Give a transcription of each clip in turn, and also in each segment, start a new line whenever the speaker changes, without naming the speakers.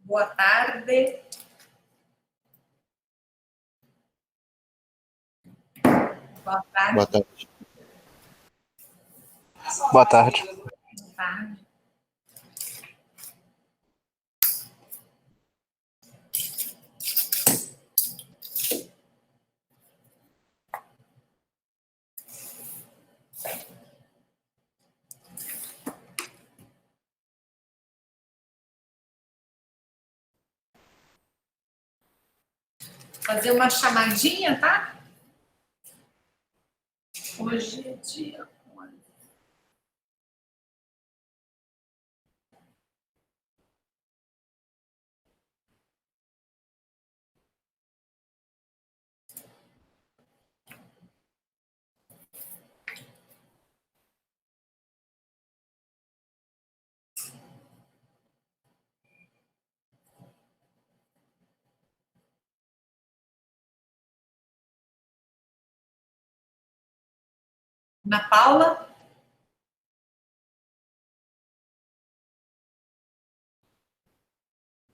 Boa tarde. Boa tarde.
Boa tarde.
Boa tarde.
Boa tarde. Fazer uma chamadinha, tá? Hoje é dia 11. Ana Paula?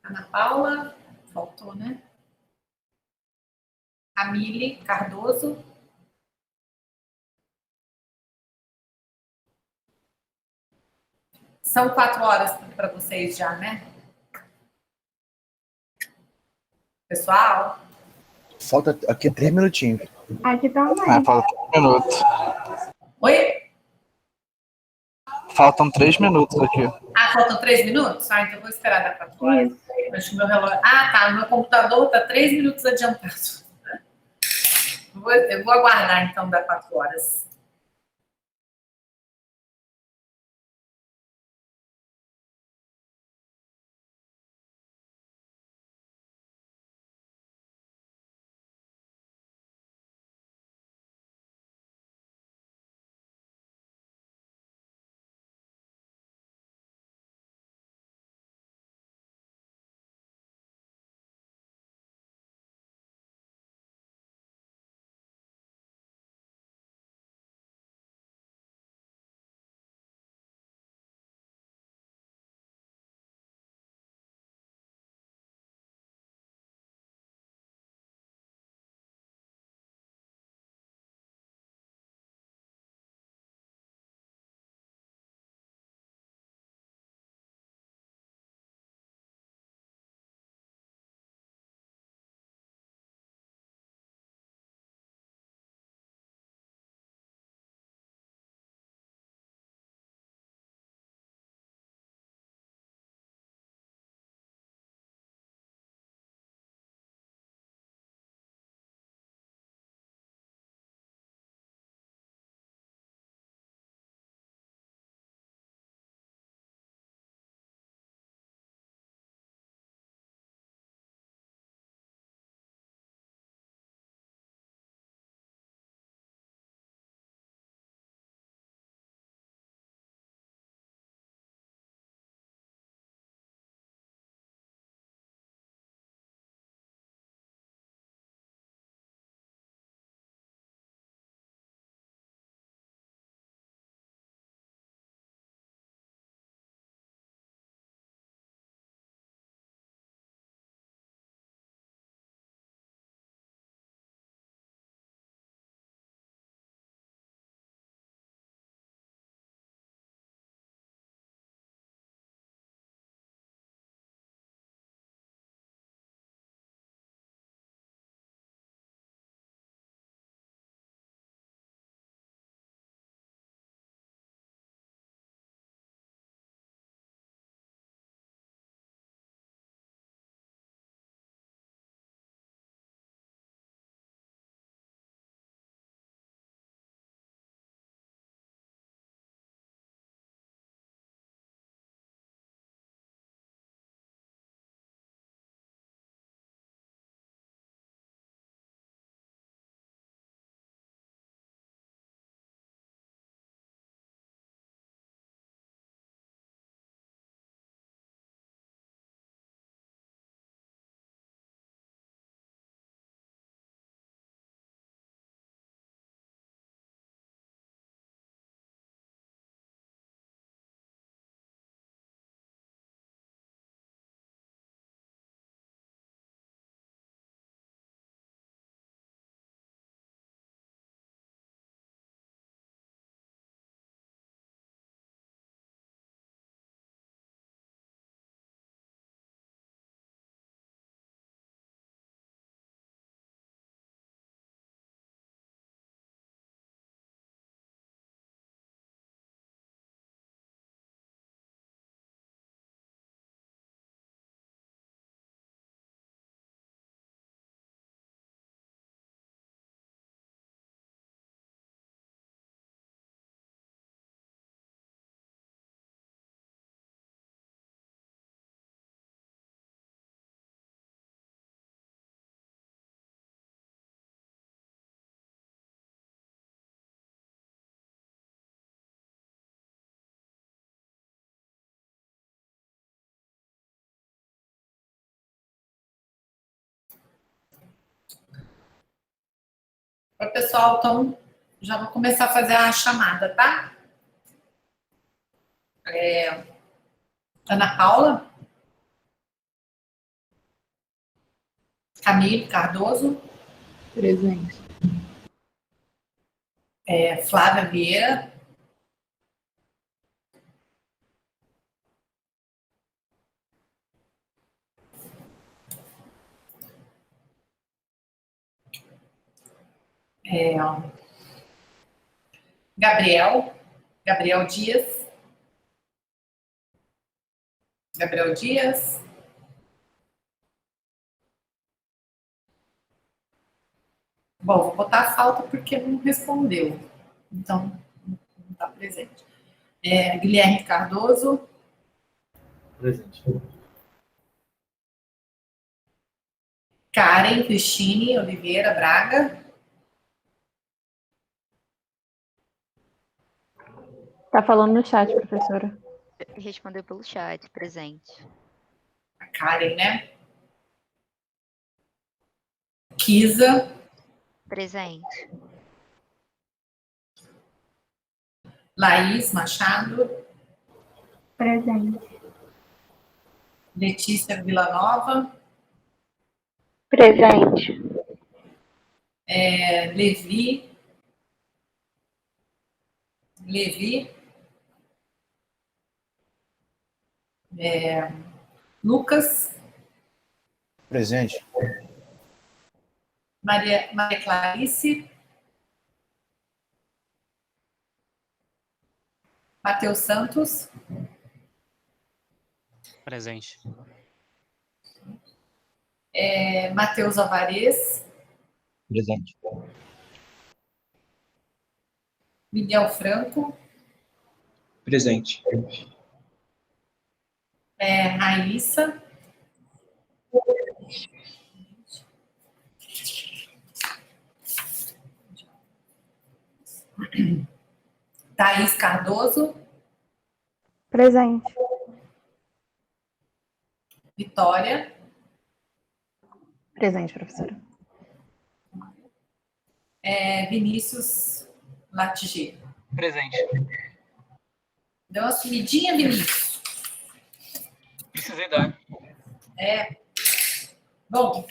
Ana Paula? Faltou, né? Camille Cardoso? São 4 horas para vocês já, né? Pessoal?
Falta aqui 3 minutinhos.
Aqui também.
Faltam 3 minutos.
Oi?
Faltam 3 minutos aqui.
Ah, faltam 3 minutos? Ah, então eu vou esperar dar 4 horas.
Isso.
Acho que o meu relógio... Ah, tá. O meu computador está 3 minutos adiantado. Eu vou aguardar, então, dar 4 horas. Oi, pessoal, então já vou começar a fazer a chamada, tá? Ana Paula, Camille Cardoso,
Presente.
Flávia Vieira, é, Gabriel Dias, Gabriel Dias, bom, vou botar a falta porque não respondeu, então não está presente. Guilherme Cardoso,
Presente.
Karen Cristine Oliveira Braga,
Tá falando no chat, professora.
Respondeu pelo chat, presente.
a Karen, né? Kisa,
Presente.
Laís Machado,
Presente.
Letícia Villanova,
Presente.
Levi, Lucas,
Presente.
Maria Clarice, Matheus Santos,
Presente.
Matheus Alvarez,
Presente.
Miguel Franco,
Presente.
Raíssa, Thaís Cardoso,
Presente.
Vitória,
Presente, professora.
Vinícius Latiger.
Presente.
Deu uma sumidinha, Vinícius.
Precisei dar.
Bom,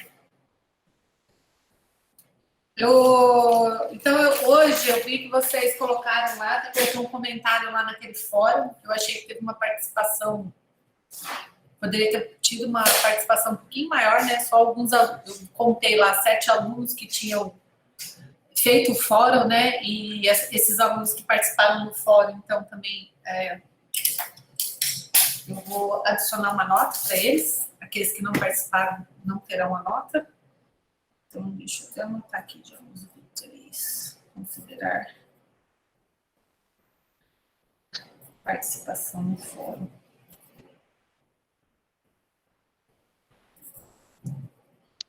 hoje eu vi que vocês colocaram lá, colocou um comentário lá naquele fórum. Eu achei que teve uma participação, poderia ter tido uma participação um pouquinho maior, né? Só alguns, eu contei lá 7 alunos que tinham feito o fórum, né? E esses alunos que participaram do fórum, então também eu vou adicionar uma nota para eles. Aqueles que não participaram não terão a nota. Então, deixa eu até anotar aqui, já uso 3. Considerar participação no fórum.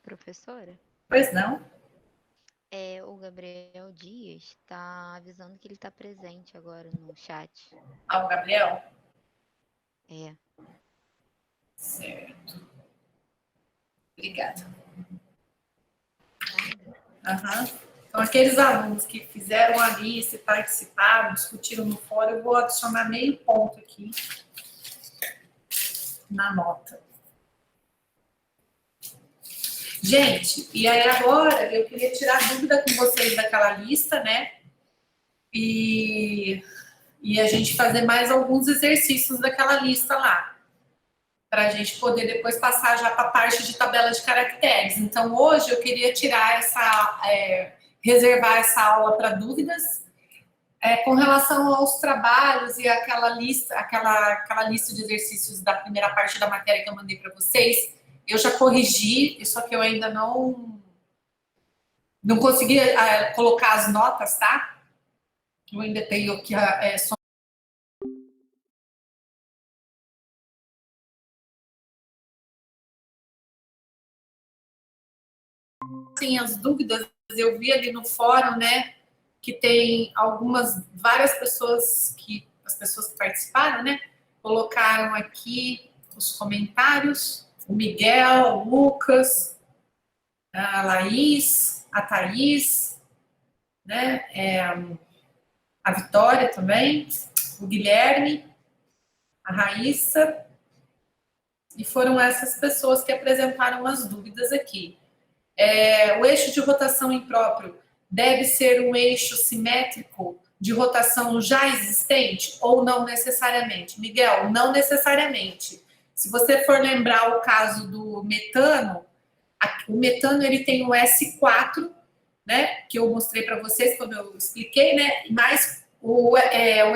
Professora,
Pois não?
o Gabriel Dias está avisando que ele está presente agora no chat.
Ah, o Gabriel?
É.
Certo. Obrigada.
Nada.
Aham. Então, aqueles alunos que fizeram a lista, participaram, discutiram no fórum, eu vou adicionar meio ponto aqui na nota. Gente, e aí agora eu queria tirar dúvida com vocês daquela lista, né? E a gente fazer mais alguns exercícios daquela lista lá, para a gente poder depois passar já para a parte de tabela de caracteres. Então, hoje eu queria tirar reservar essa aula para dúvidas com relação aos trabalhos e aquela lista de exercícios da primeira parte da matéria que eu mandei para vocês. Eu já corrigi, só que eu ainda não consegui colocar as notas, tá? Eu ainda tenho que só assim, as dúvidas, eu vi ali no fórum, né, que tem várias pessoas as pessoas que participaram, né, colocaram aqui os comentários, o Miguel, o Lucas, a Laís, a Thaís, né? A Vitória também, o Guilherme, a Raíssa, e foram essas pessoas que apresentaram as dúvidas aqui. O eixo de rotação impróprio deve ser um eixo simétrico de rotação já existente ou não necessariamente? Miguel, não necessariamente. Se você for lembrar o caso do metano, o metano ele tem o S4, né, que eu mostrei para vocês quando eu expliquei, né, mas o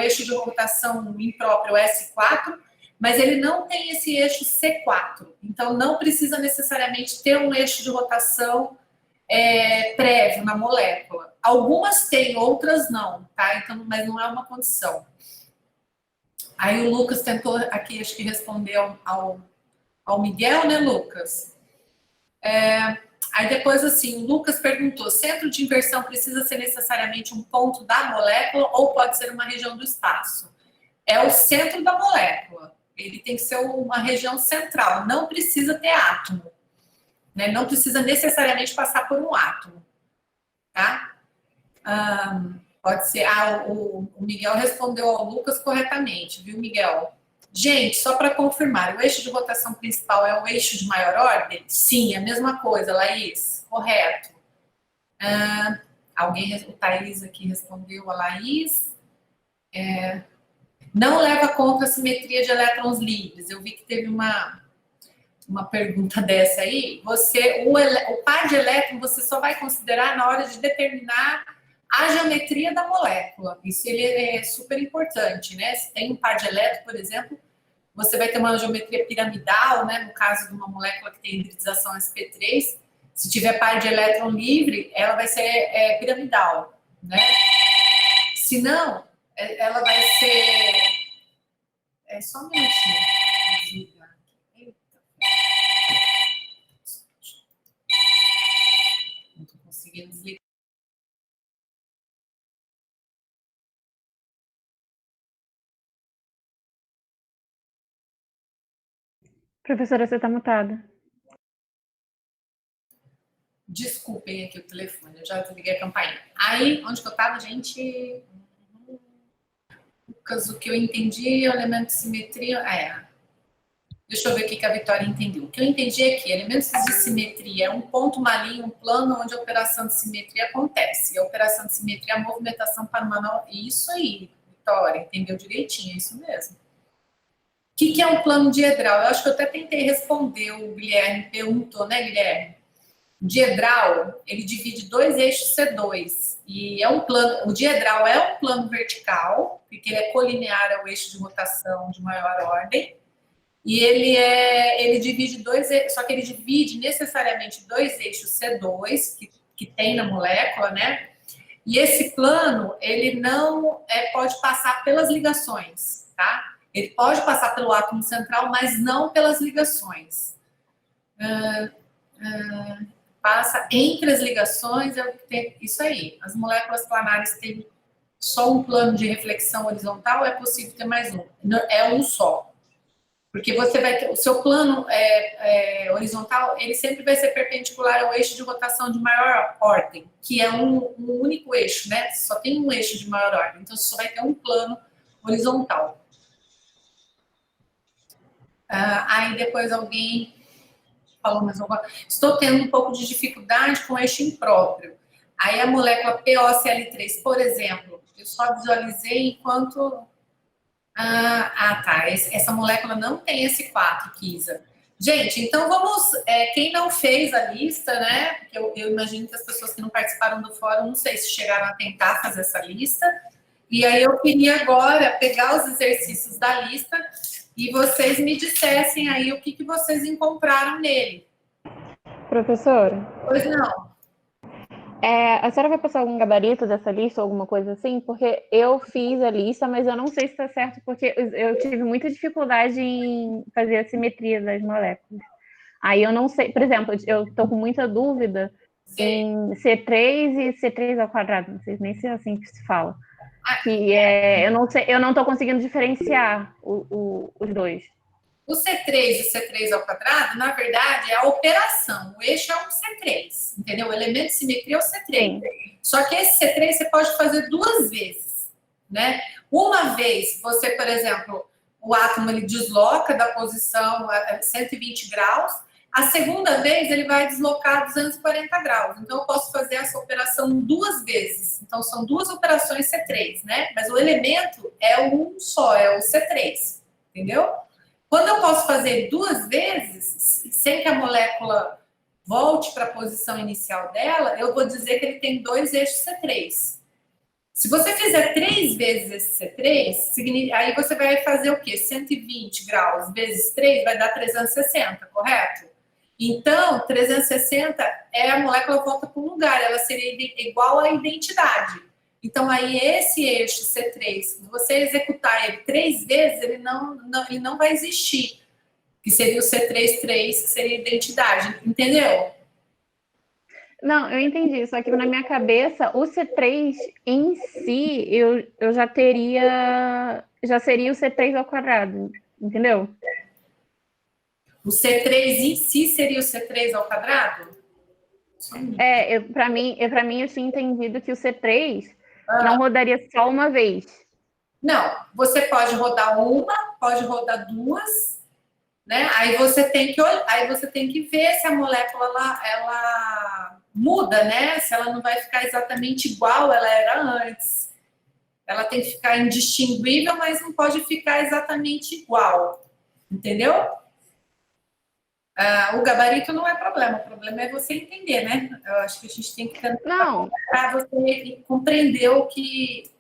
eixo de rotação impróprio é S4, mas ele não tem esse eixo C4, então não precisa necessariamente ter um eixo de rotação prévio na molécula. Algumas têm, outras não, tá? Então, mas não é uma condição. Aí o Lucas tentou aqui, acho que responder ao Miguel, né, Lucas? Aí depois, assim, o Lucas perguntou, centro de inversão precisa ser necessariamente um ponto da molécula ou pode ser uma região do espaço? É o centro da molécula. Ele tem que ser uma região central, não precisa ter átomo. Né? Não precisa necessariamente passar por um átomo. Tá? Pode ser. O Miguel respondeu ao Lucas corretamente, viu, Miguel? Gente, só para confirmar, o eixo de rotação principal é o eixo de maior ordem? Sim, é a mesma coisa, Laís. Correto. O Thaís aqui respondeu a Laís. Não leva conta a simetria de elétrons livres. Eu vi que teve uma pergunta dessa aí. O par de elétron você só vai considerar na hora de determinar a geometria da molécula. Isso ele é super importante, né? Se tem um par de elétron, por exemplo, você vai ter uma geometria piramidal, né? No caso de uma molécula que tem hibridização sp3, se tiver par de elétron livre, ela vai ser piramidal, né? Se não, ela vai ser... só um minutinho. Não estou conseguindo desligar.
Professora, você está mutada.
Desculpem aqui o telefone, eu já desliguei a campainha. Aí, onde que eu estava, gente? Lucas, o que eu entendi é o elemento de simetria. Deixa eu ver o que a Vitória entendeu. O que eu entendi é que elementos de simetria é um ponto, uma linha, um plano onde a operação de simetria acontece. E a operação de simetria é a movimentação para uma nova... Isso aí, Vitória, entendeu direitinho, é isso mesmo. O que é um plano diedral? Eu acho que eu até tentei responder, o Guilherme perguntou, né, Guilherme? O diedral, ele divide dois eixos C2. E é um plano... O diedral é um plano vertical, porque ele é colinear ao eixo de rotação de maior ordem. E ele divide só que ele divide necessariamente dois eixos C2, que tem na molécula, né? E esse plano, ele não pode passar pelas ligações, tá? Ele pode passar pelo átomo central, mas não pelas ligações. Passa entre as ligações, isso aí. As moléculas planares têm só um plano de reflexão horizontal, é possível ter mais um. É um só. Porque você vai ter, o seu plano horizontal, ele sempre vai ser perpendicular ao eixo de rotação de maior ordem, que é um único eixo, né? Só tem um eixo de maior ordem, então você só vai ter um plano horizontal. Aí depois alguém falou mais alguma coisa. Estou tendo um pouco de dificuldade com eixo impróprio. Aí a molécula POCl3, por exemplo, eu só visualizei enquanto... tá. Essa molécula não tem esse 4, Kisa. Gente, então vamos... quem não fez a lista, né? Porque eu imagino que as pessoas que não participaram do fórum, não sei se chegaram a tentar fazer essa lista. E aí eu queria agora pegar os exercícios da lista e vocês me dissessem aí o que vocês encontraram nele.
Professora?
Pois não.
A senhora vai passar algum gabarito dessa lista ou alguma coisa assim? Porque eu fiz a lista, mas eu não sei se está certo, porque eu tive muita dificuldade em fazer a simetria das moléculas. Aí eu não sei, por exemplo, eu estou com muita dúvida em C3 e C3 ao quadrado, não sei nem se é assim que se fala. Que eu não estou conseguindo diferenciar os dois.
O C3 e o C3 ao quadrado, na verdade, é a operação. O eixo é um C3, entendeu? O elemento de simetria é o C3.
Sim.
Só que esse C3 você pode fazer 2 vezes, né? Uma vez, você, por exemplo, o átomo ele desloca da posição a 120 graus, a segunda vez ele vai deslocar a 240 graus. Então, eu posso fazer essa operação 2 vezes. Então, são 2 operações C3, né? Mas o elemento é um só, é o C3, entendeu? Quando eu posso fazer 2 vezes, sem que a molécula volte para a posição inicial dela, eu vou dizer que ele tem 2 eixos C3. Se você fizer 3 vezes esse C3, aí você vai fazer o quê? 120 graus vezes 3 vai dar 360, correto? Então, 360 é a molécula volta para um lugar, ela seria igual à identidade. Então, aí esse eixo C3, se você executar ele 3 vezes, ele não vai existir. Que seria o C3, 3, que seria a identidade. Entendeu?
Não, eu entendi. Só que na minha cabeça, o C3 em si, eu já teria... Já seria o C3 ao quadrado. Entendeu?
O C3 em si seria o C3 ao quadrado?
Para mim, eu tinha entendido que o C3 não rodaria só uma vez.
Não, você pode rodar uma, pode rodar 2, né? Aí você tem que ver se a molécula ela muda, né? Se ela não vai ficar exatamente igual ela era antes. Ela tem que ficar indistinguível, mas não pode ficar exatamente igual. Entendeu? O gabarito não é problema, o problema é você entender, né? Eu acho que a gente tem que tentar para você compreender o que...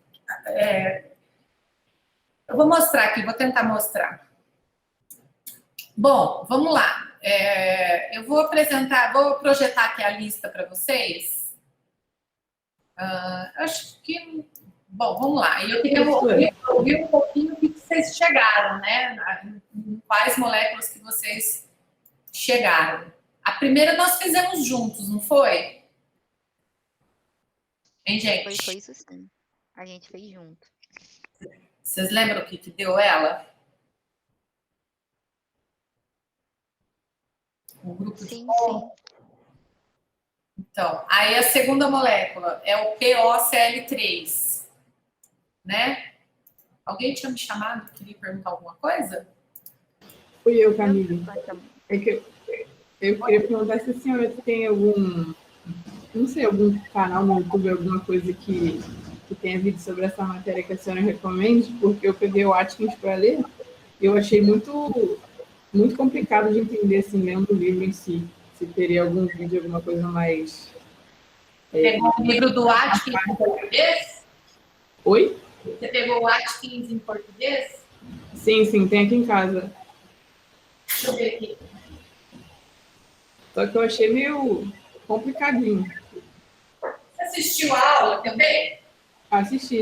Eu vou mostrar aqui, vou tentar mostrar. Bom, vamos lá. Eu vou projetar aqui a lista para vocês. Acho que... Bom, vamos lá. Eu queria ouvir um pouquinho o que vocês chegaram, né? Em quais moléculas que vocês chegaram. A primeira nós fizemos juntos, não foi? Hein, gente?
Foi isso sim. A gente fez junto.
Vocês lembram o que deu ela? O grupo
Sim,
de...
sim.
Então, aí a segunda molécula é o POCl3, né? Alguém tinha me chamado? Queria perguntar alguma coisa?
Fui eu, Camille. É que eu queria perguntar se a senhora tem algum canal no YouTube, alguma coisa que tenha vídeo sobre essa matéria que a senhora recomende, porque eu peguei o Atkins para ler e eu achei muito, muito complicado de entender, assim, lendo o livro em si. Se teria algum vídeo, alguma coisa mais...
Pegou o livro do Atkins em português?
Oi?
Você pegou o Atkins em português?
Sim, tem aqui em casa.
Deixa eu ver aqui.
Só que eu achei meio complicadinho.
Você assistiu a aula também?
Assisti.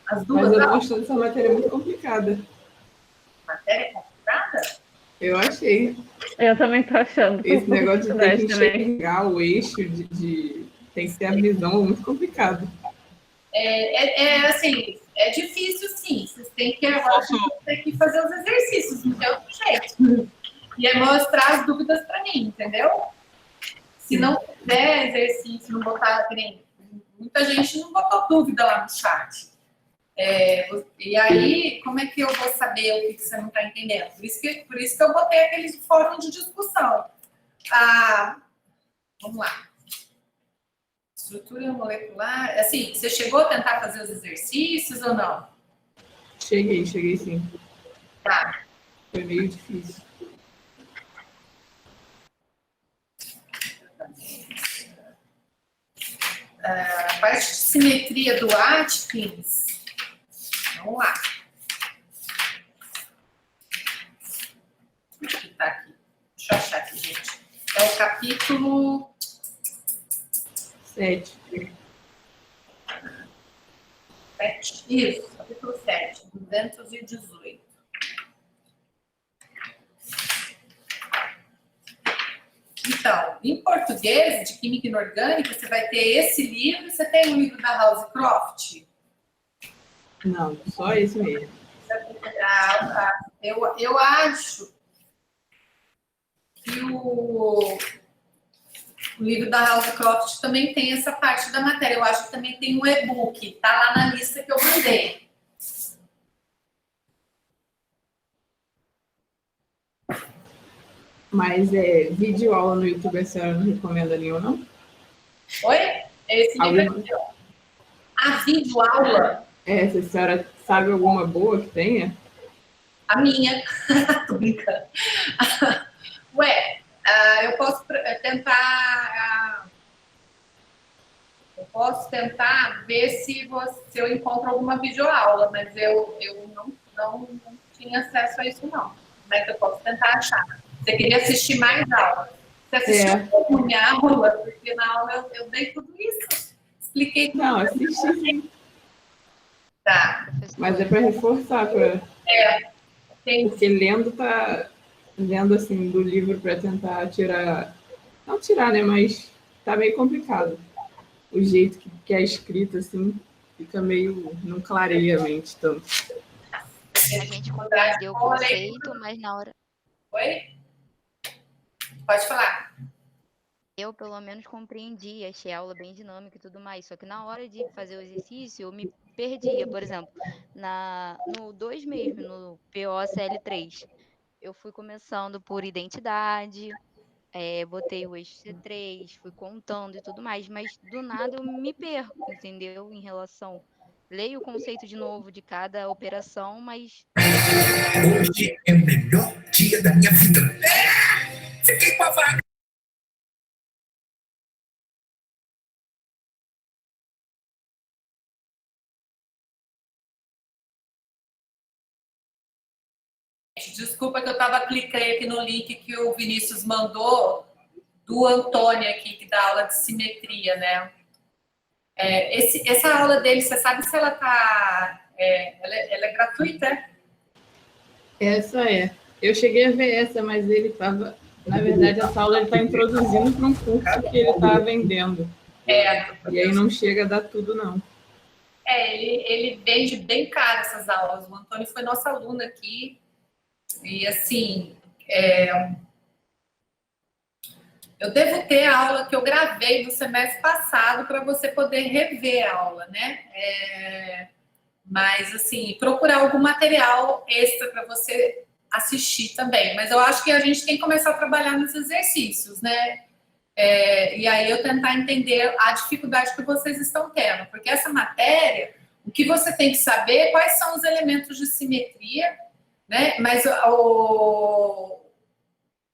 As duas
Mas eu tô
aulas?
achando essa matéria muito complicada.
Matéria complicada?
Eu achei.
Eu também tô achando.
Esse negócio de ter que enxergar o eixo, tem que ser a visão muito complicado.
Assim, é difícil sim. Vocês têm que fazer os exercícios, não tem outro jeito. E é mostrar as dúvidas para mim, entendeu? Se não fizer exercício, não botar... Muita gente não botou dúvida lá no chat. E aí, como é que eu vou saber o que você não está entendendo? Por isso que eu botei aqueles fóruns de discussão. Vamos lá. Estrutura molecular. Assim, você chegou a tentar fazer os exercícios ou não?
Cheguei sim.
Tá.
Foi meio difícil.
A parte de simetria do Atkins. Vamos lá. O que tá aqui? Deixa eu achar aqui, gente. É o capítulo
7.
Isso, capítulo 7, 218. Então, em português, de Química Inorgânica, você vai ter esse livro. Você tem o livro da House Croft?
Não, só esse mesmo.
Eu acho que o livro da House Croft também tem essa parte da matéria. Eu acho que também tem um e-book, tá lá na lista que eu mandei.
Mas vídeo aula no YouTube a senhora não recomenda nenhum, não?
Oi? Esse livro aqui, ó. A videoaula.
Se a senhora sabe alguma boa que tenha?
A minha. Tô brincando. Ué, eu posso tentar... Eu posso tentar ver se eu encontro alguma videoaula, mas eu não tinha acesso a isso, não. Como é que eu posso tentar achar? Você queria assistir mais aulas? Você assistiu a minha aula? Porque na aula eu dei tudo isso. Expliquei tudo.
Não, assisti sim.
Tá.
Mas é para reforçar. Porque lendo assim do livro para tentar tirar... Não tirar, né? Mas tá meio complicado. O jeito que é escrito, assim, fica meio... Não clareia a mente tanto.
A gente compreendeu o conceito, mas na hora...
Oi? Pode falar.
Eu, pelo menos, compreendi, achei a aula bem dinâmica e tudo mais. Só que na hora de fazer o exercício, eu me perdia. Por exemplo, no 2 mesmo, no POCL3, eu fui começando por identidade, botei o eixo C3, fui contando e tudo mais. Mas, do nada, eu me perco, entendeu? Em relação... Leio o conceito de novo de cada operação, mas...
Hoje é o melhor dia da minha vida. Fiquei com a vaga.
Desculpa que eu estava clicando aqui no link que o Vinícius mandou do Antônio aqui, que dá aula de simetria, né? Essa aula dele, você sabe se ela tá... ela é gratuita?
Essa é. Eu cheguei a ver essa, mas ele estava... Na verdade, essa aula ele está introduzindo para um curso que ele está vendendo. E aí não chega a dar tudo, não.
Ele vende bem caro essas aulas. O Antônio foi nosso aluno aqui. E, assim, eu devo ter a aula que eu gravei do semestre passado para você poder rever a aula, né? Mas, assim, procurar algum material extra para você assistir também. Mas eu acho que a gente tem que começar a trabalhar nos exercícios, né? E aí eu tentar entender a dificuldade que vocês estão tendo. Porque essa matéria, o que você tem que saber é quais são os elementos de simetria, né? Mas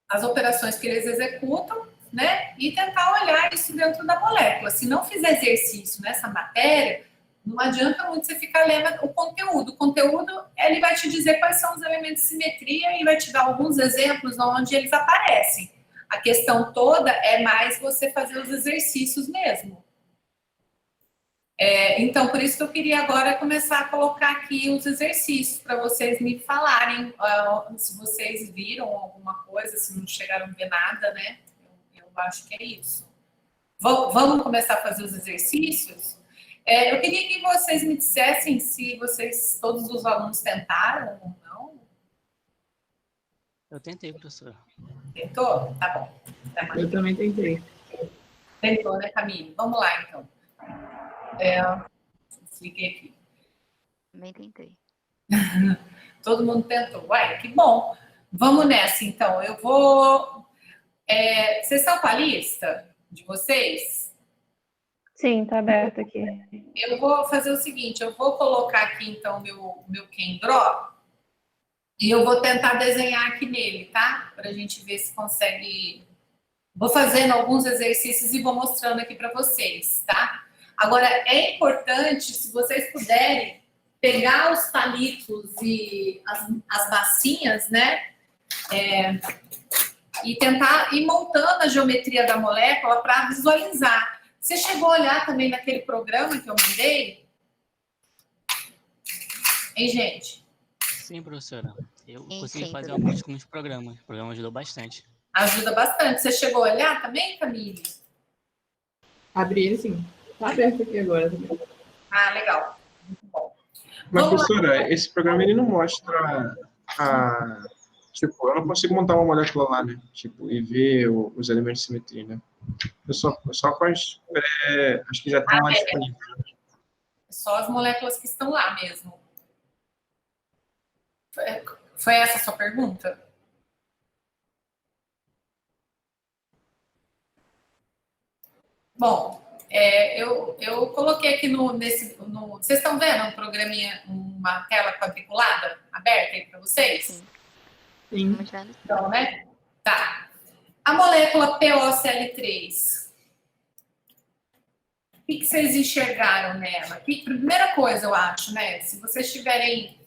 as operações que eles executam, né? E tentar olhar isso dentro da molécula. Se não fizer exercício nessa matéria, não adianta muito você ficar lendo o conteúdo. O conteúdo, ele vai te dizer quais são os elementos de simetria e vai te dar alguns exemplos onde eles aparecem. A questão toda é mais você fazer os exercícios mesmo. Então, por isso que eu queria agora começar a colocar aqui os exercícios para vocês me falarem se vocês viram alguma coisa, se não chegaram a ver nada, né? Eu acho que é isso. Vamos começar a fazer os exercícios? Eu queria que vocês me dissessem se todos os alunos tentaram ou não.
Eu tentei, professora.
Tentou? Tá bom.
Eu também tentei.
Tentou, né, Camille? Vamos lá, então. Expliquei aqui.
Também tentei.
Todo mundo tentou. Ué, que bom. Vamos nessa, então. Eu vou... vocês estão com a lista de vocês?
Sim, tá aberto aqui.
Eu vou fazer o seguinte, eu vou colocar aqui, então, meu CamDraw e eu vou tentar desenhar aqui nele, tá? Para a gente ver se consegue... Vou fazendo alguns exercícios e vou mostrando aqui para vocês, tá? Agora, é importante, se vocês puderem, pegar os palitos e as massinhas, né? E tentar ir montando a geometria da molécula para visualizar. Você chegou a olhar também naquele programa que eu mandei? Hein, gente?
Sim, professora. Eu consegui fazer alguns programas. O programa ajudou bastante.
Ajuda bastante. Você chegou a olhar também, Camille?
Abri ele, sim. Tá aberto aqui agora também.
Ah, legal. Muito bom.
Mas,
Vamos lá.
professora, esse programa ele não mostra a. Tipo, eu não consigo montar uma molécula lá, né? Tipo, e ver os elementos de simetria, né? Eu só com as acho que já estão lá disponíveis.
Só as moléculas que estão lá mesmo. Foi essa a sua pergunta? Bom, eu coloquei aqui vocês estão vendo um programinha, uma tela quadriculada aberta aí para vocês?
Sim.
Então, né? Tá. A molécula POCl3. O que vocês enxergaram nela? Primeira coisa, eu acho, né? Se vocês tiverem...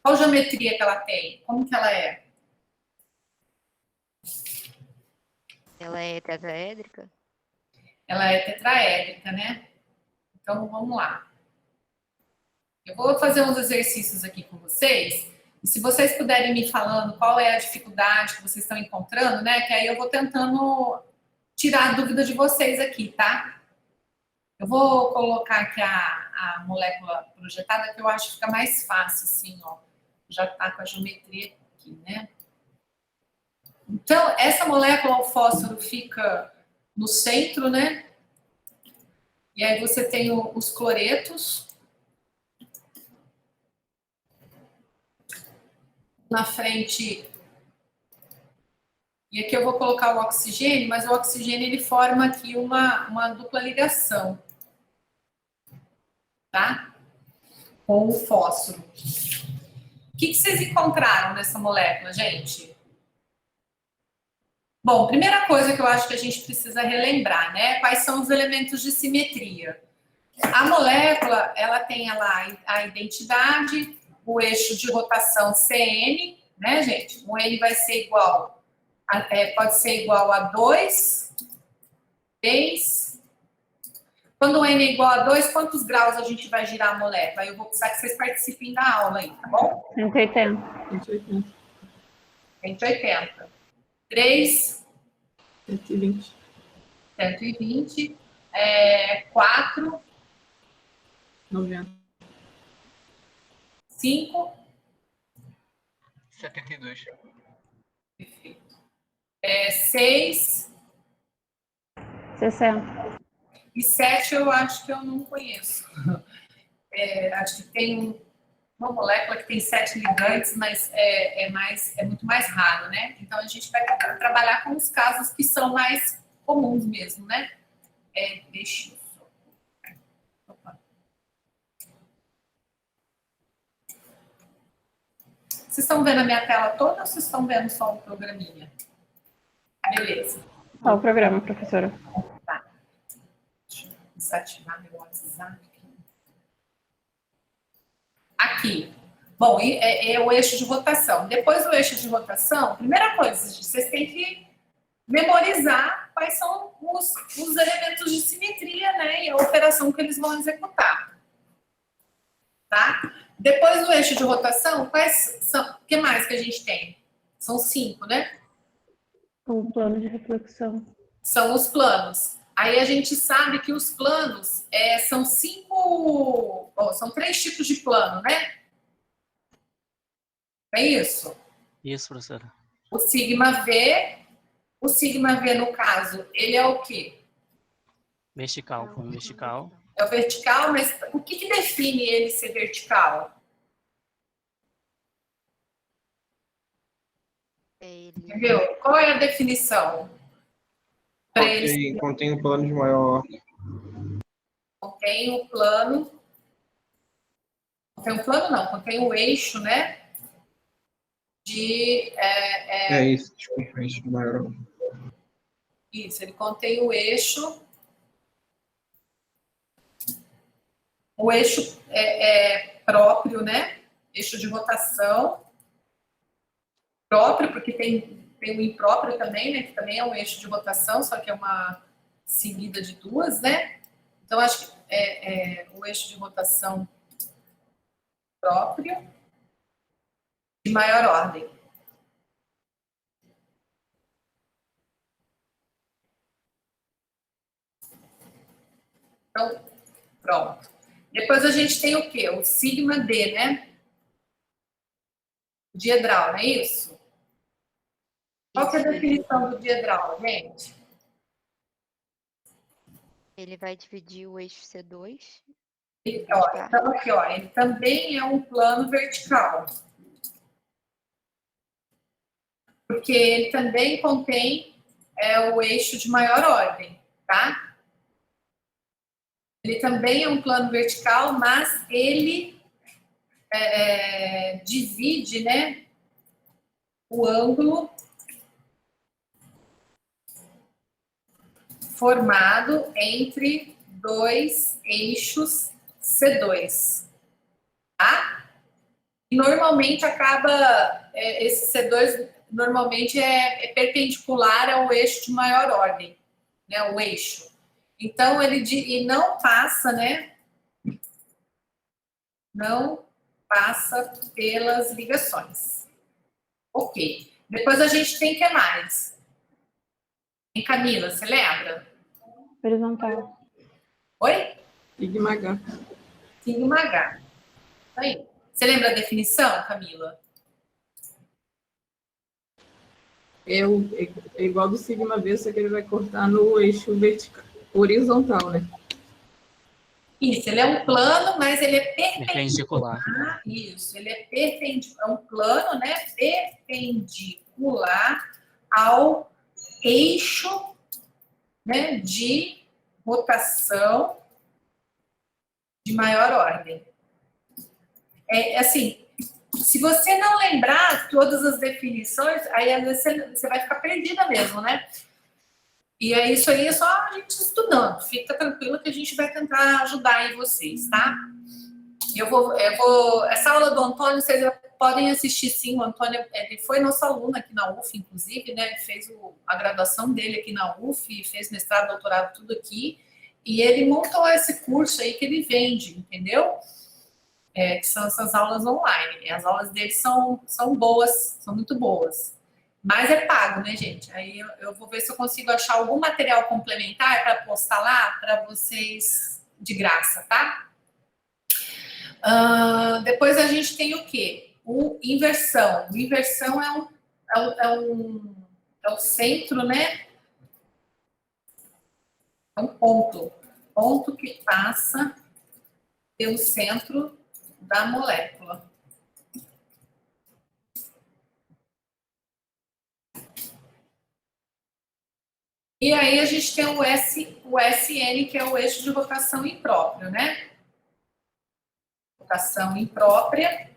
Qual geometria que ela tem? Como que ela é?
Ela é tetraédrica?
Ela é tetraédrica, né? Então, vamos lá. Eu vou fazer uns exercícios aqui com vocês. E se vocês puderem me falando qual é a dificuldade que vocês estão encontrando, né? Que aí eu vou tentando tirar a dúvida de vocês aqui, tá? Eu vou colocar aqui a molécula projetada, que eu acho que fica mais fácil, assim, ó. Já tá com a geometria aqui, né? Então, essa molécula, o fósforo, fica no centro, né? E aí você tem os cloretos. Na frente. E aqui eu vou colocar o oxigênio, mas o oxigênio ele forma aqui uma dupla ligação. Tá? Com o fósforo. O que vocês encontraram nessa molécula, gente? Bom, primeira coisa que eu acho que a gente precisa relembrar, né? Quais são os elementos de simetria? A molécula, ela tem lá a identidade, o eixo de rotação CN, né, gente? O N vai ser igual, pode ser igual a 2, 3. Quando o N é igual a 2, quantos graus a gente vai girar a molécula? Aí eu vou precisar que vocês participem da aula aí, tá bom?
180.
180.
180. 3.
120.
120. 4.
90.
5.
72.
Perfeito. 6.
60.
E 7 eu acho que eu não conheço. Acho que tem uma molécula que tem 7 ligantes, mas é muito mais raro, né? Então a gente vai trabalhar com os casos que são mais comuns mesmo, né? Deixa eu só. Opa. Vocês estão vendo a minha tela toda ou vocês estão vendo só o programinha? Beleza.
Só o programa, professora.
Tá. Deixa eu desativar meu WhatsApp. Aqui. Bom, é o eixo de rotação. Depois do eixo de rotação, primeira coisa, vocês têm que memorizar quais são os elementos de simetria, né? E a operação que eles vão executar. Tá? Depois do eixo de rotação, quais são? O que mais que a gente tem? São 5, né?
O plano de reflexão.
São os planos. Aí a gente sabe que os planos são 5. São 3 tipos de plano, né? É isso?
Isso, professora.
O sigma V. O sigma V, no caso, ele é o quê?
Vertical, plano vertical.
É o vertical, mas o que define ele ser vertical? Entendeu? Qual é a definição?
Contém um plano de maior ordem.
Contém o plano. Contém o plano, não. Contém o eixo, né?
Isso, desculpa, eixo de maior ordem.
Isso, ele contém o eixo. O eixo próprio, né? Eixo de rotação. Próprio, porque tem o impróprio também, né? Que também é um eixo de rotação, só que é uma seguida de duas, né? Então, acho que o eixo de rotação próprio de maior ordem. Então, pronto. Depois a gente tem o quê? O sigma D, né? O diedral, não é isso? Qual que é a definição do diedral, gente?
Ele vai dividir o eixo C2.
Então, aqui, ó, ele também é um plano vertical. Porque ele também contém o eixo de maior ordem, tá? Ele também é um plano vertical, mas ele divide, né, o ângulo formado entre dois eixos C2, tá? E normalmente acaba, esse C2 normalmente é perpendicular ao eixo de maior ordem, né, o eixo. Então, ele não passa, né, não passa pelas ligações. Ok. Depois a gente tem o que mais? Em Camila, você lembra?
Horizontal.
Oi?
Sigma H.
Sigma H. Aí. Você lembra a definição, Camila?
É igual do sigma V, só que ele vai cortar no eixo vertical, horizontal, né?
Isso, ele é um plano, mas ele é
Perpendicular.
Isso, ele é perpendicular, é um plano, né? Perpendicular ao eixo, né, de rotação de maior ordem. Assim, se você não lembrar todas as definições, aí às vezes você vai ficar perdida mesmo, né? E é isso aí, é só a gente estudando. Fica tranquilo que a gente vai tentar ajudar aí vocês, tá? Essa aula do Antônio, vocês podem assistir sim. O Antônio, ele foi nosso aluno aqui na UF, inclusive, né? Ele fez a graduação dele aqui na UF, fez mestrado, doutorado, tudo aqui. E ele montou esse curso aí que ele vende, entendeu? Que são essas aulas online. E as aulas dele são boas, são muito boas. Mas é pago, né, gente? Aí eu vou ver se eu consigo achar algum material complementar para postar lá para vocês de graça, tá? Depois a gente tem o quê? O inversão. O inversão é o centro, né? É um ponto que passa pelo centro da molécula. E aí a gente tem o SN, que é o eixo de rotação impróprio, né? Rotação imprópria,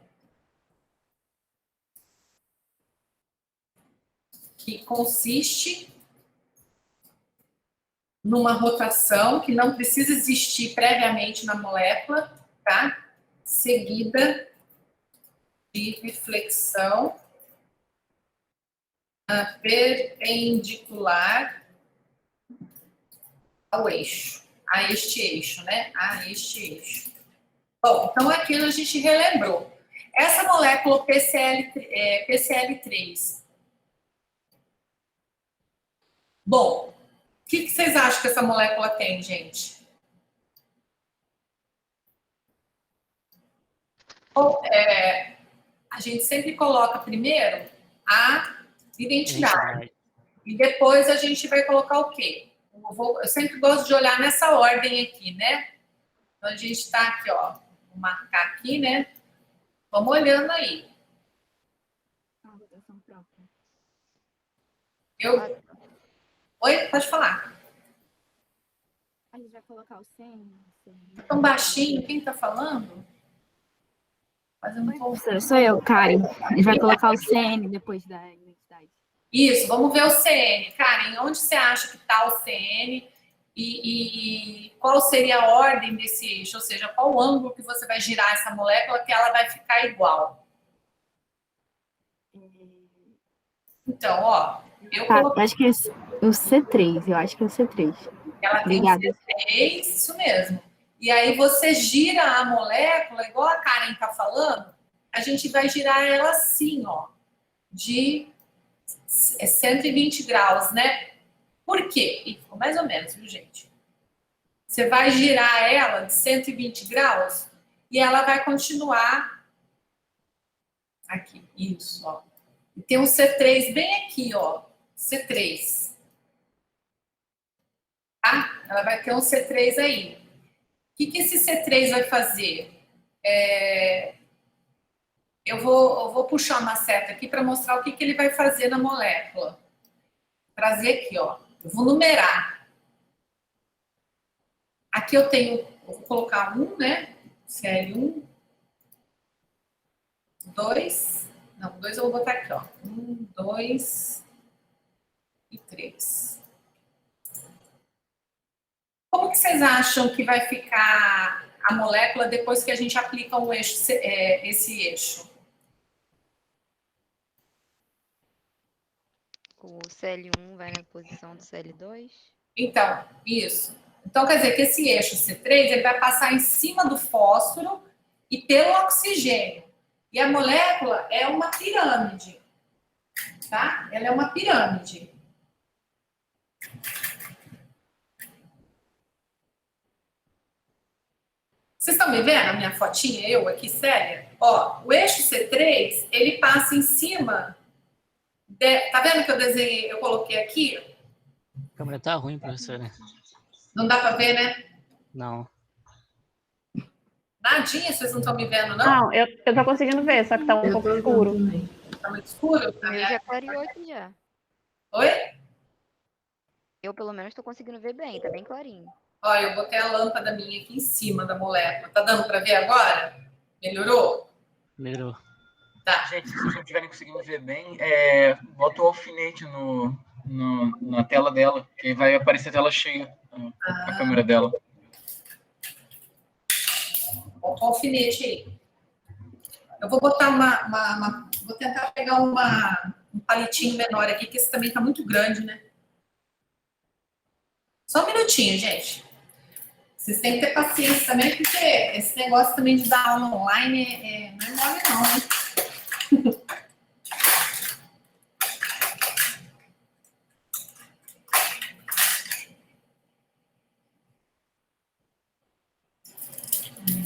que consiste numa rotação que não precisa existir previamente na molécula, tá? Seguida de reflexão perpendicular ao eixo, a este eixo, né? A este eixo. Bom, então aqui a gente relembrou. Essa molécula PCl3. Bom, o que vocês acham que essa molécula tem, gente? A gente sempre coloca primeiro a identidade. E depois a gente vai colocar o quê? Eu sempre gosto de olhar nessa ordem aqui, né? Então a gente está aqui, ó. Vou marcar aqui, né? Vamos olhando aí. Oi, pode falar.
A gente vai colocar o CN.
Tão baixinho, quem tá falando?
Sou eu, Karen. A gente vai colocar o CN depois da identidade.
Isso, vamos ver o CN. Karen, onde você acha que está o CN e qual seria a ordem desse eixo? Ou seja, qual o ângulo que você vai girar essa molécula que ela vai ficar igual? Então, ó, eu coloquei...
Acho que é o C3, eu acho que é o C3.
Ela tem C3, isso mesmo. E aí você gira a molécula, igual a Karen está falando, a gente vai girar ela assim, ó, de 120 graus, né? Por quê? E ficou mais ou menos, viu, gente? Você vai girar ela de 120 graus e ela vai continuar aqui. Isso, ó. E tem um C3 bem aqui, ó. C3. Tá? Ela vai ter um C3 aí. O que esse C3 vai fazer? Eu vou puxar uma seta aqui para mostrar o que ele vai fazer na molécula. Trazer aqui, ó. Eu vou numerar. Aqui eu vou colocar 1, né? Cl1. 2. Não, 2 eu vou botar aqui, ó. 1, 2 e 3. Como que vocês acham que vai ficar a molécula depois que a gente aplica um eixo, esse eixo?
O Cl1 vai na posição do Cl2?
Então, isso. Então, quer dizer que esse eixo C3 ele vai passar em cima do fósforo e pelo oxigênio. E a molécula é uma pirâmide, tá? Ela é uma pirâmide. Vocês estão me vendo a minha fotinha, eu aqui, séria? Ó, o eixo C3, ele passa em cima... Tá vendo que eu desenhei, eu coloquei aqui?
A câmera tá ruim, professora.
Não dá pra ver, né?
Não.
Nadinha, vocês não estão me vendo, não?
Não, eu tô conseguindo ver, só que tá um pouco escuro.
Tá muito escuro?
O meu já clareou aqui já.
Oi?
Eu, pelo menos, tô conseguindo ver bem, tá bem clarinho.
Olha, eu botei a lâmpada minha aqui em cima da molécula. Tá dando pra ver agora? Melhorou?
Melhorou.
Tá.
Gente, se vocês não estiverem conseguindo ver bem, bota o alfinete na tela dela, que aí vai aparecer a tela cheia, a câmera dela.
Bota o alfinete aí. Eu vou botar vou tentar pegar um palitinho menor aqui, que esse também tá muito grande, né? Só um minutinho, gente. Vocês têm que ter paciência também, porque esse negócio também de dar aula online não é mole não, né?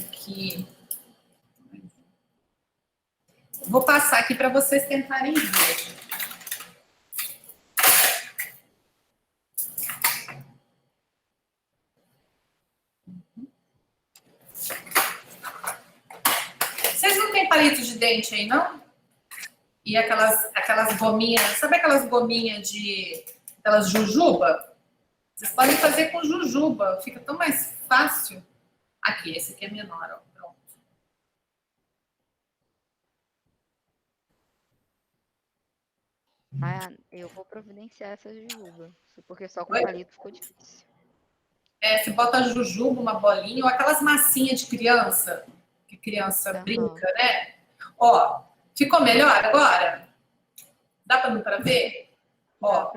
Aqui. Vou passar aqui para vocês tentarem ver. Vocês não têm palito de dente aí, não? E aquelas gominhas, sabe aquelas gominhas aquelas jujuba? Vocês podem fazer com jujuba, fica tão mais fácil. Aqui, esse aqui é menor, ó. Pronto.
Ah, eu vou providenciar essa jujuba, porque só com
Oi?
palito ficou difícil.
Você bota jujuba, uma bolinha, ou aquelas massinhas de criança, que criança brinca, né? Ó, ficou melhor agora? Dá para ver? Ó.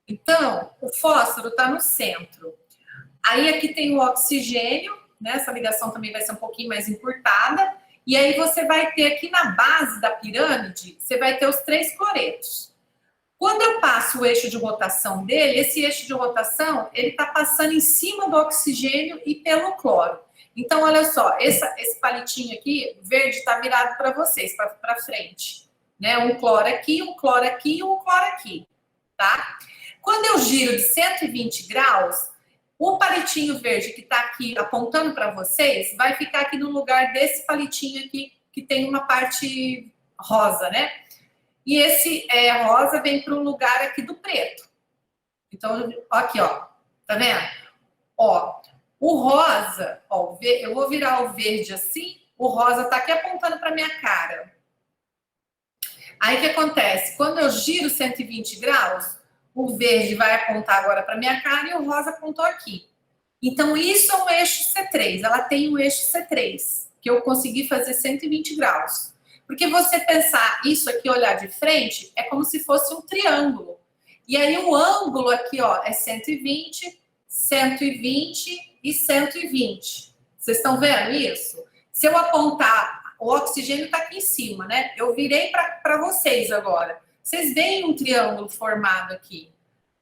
Então, o fósforo está no centro. Aí aqui tem o oxigênio, né? Essa ligação também vai ser um pouquinho mais encurtada. E aí você vai ter aqui na base da pirâmide, você vai ter os 3 cloretos. Quando eu passo o eixo de rotação dele, esse eixo de rotação, ele está passando em cima do oxigênio e pelo cloro. Então, olha só, esse palitinho aqui, verde, está virado para vocês, para frente. Né? Um cloro aqui, um cloro aqui e um cloro aqui, tá? Quando eu giro de 120 graus, o palitinho verde que está aqui apontando para vocês vai ficar aqui no lugar desse palitinho aqui, que tem uma parte rosa, né? E esse rosa vem para o lugar aqui do preto. Então, aqui, ó. Tá vendo? Ó, o rosa, ó, eu vou virar o verde assim, o rosa tá aqui apontando para minha cara. Aí, o que acontece? Quando eu giro 120 graus, o verde vai apontar agora para minha cara e o rosa apontou aqui. Então, isso é um eixo C3. Ela tem um eixo C3, que eu consegui fazer 120 graus. Porque você pensar isso aqui, olhar de frente, é como se fosse um triângulo. E aí, o ângulo aqui, ó, é 120, 120 e 120. Vocês estão vendo isso? Se eu apontar, o oxigênio está aqui em cima, né? Eu virei para vocês agora. Vocês veem um triângulo formado aqui.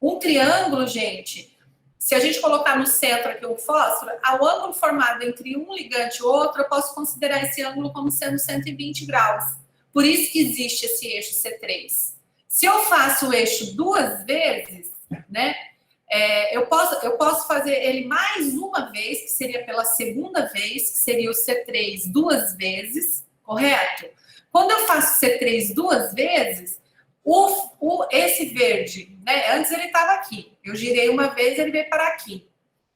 Um triângulo, gente, Se a gente colocar no centro aqui o fósforo, o ângulo formado entre um ligante e outro, eu posso considerar esse ângulo como sendo 120 graus. Por isso que existe esse eixo C3. Se eu faço o eixo 2 vezes, né, eu posso fazer ele mais uma vez, que seria pela segunda vez, que seria o C3 2 vezes, correto? Quando eu faço C3 2 vezes, esse verde, né, antes ele estava aqui, eu girei uma vez, ele veio parar aqui.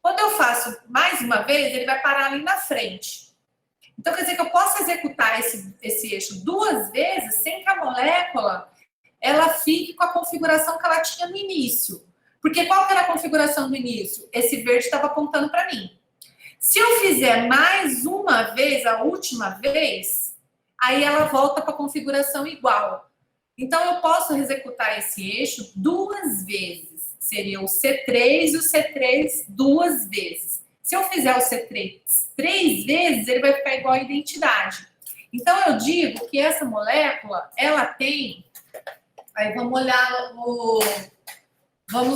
Quando eu faço mais uma vez, ele vai parar ali na frente. Então, quer dizer que eu posso executar esse eixo 2 vezes sem que a molécula ela fique com a configuração que ela tinha no início. Porque qual que era a configuração do início? Esse verde estava apontando para mim. Se eu fizer mais uma vez, a última vez, aí ela volta para a configuração igual. Então, eu posso executar esse eixo 2 vezes. Seria o C3 e o C3 2 vezes. Se eu fizer o C3 3 vezes, ele vai ficar igual à identidade. Então, eu digo que essa molécula, ela tem... Aí, vamos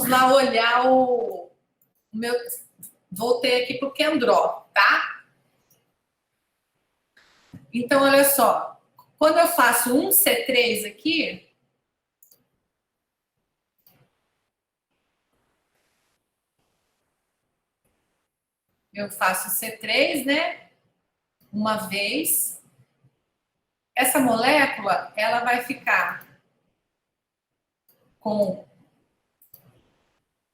lá olhar o meu... Voltei aqui para o Kendró, tá? Então, olha só. Quando eu faço um C3 aqui... Eu faço C3, né? Uma vez. Essa molécula, ela vai ficar com...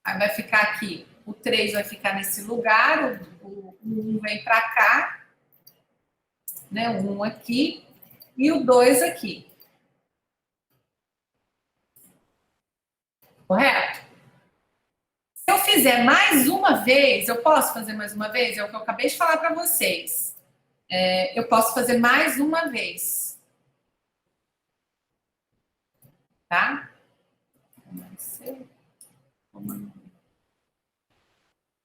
Aí vai ficar aqui. O 3 vai ficar nesse lugar, o 1 vem para cá, né? O 1 aqui e o 2 aqui. Correto? Se eu fizer mais uma vez, eu posso fazer mais uma vez? É o que eu acabei de falar para vocês. Eu posso fazer mais uma vez. Tá?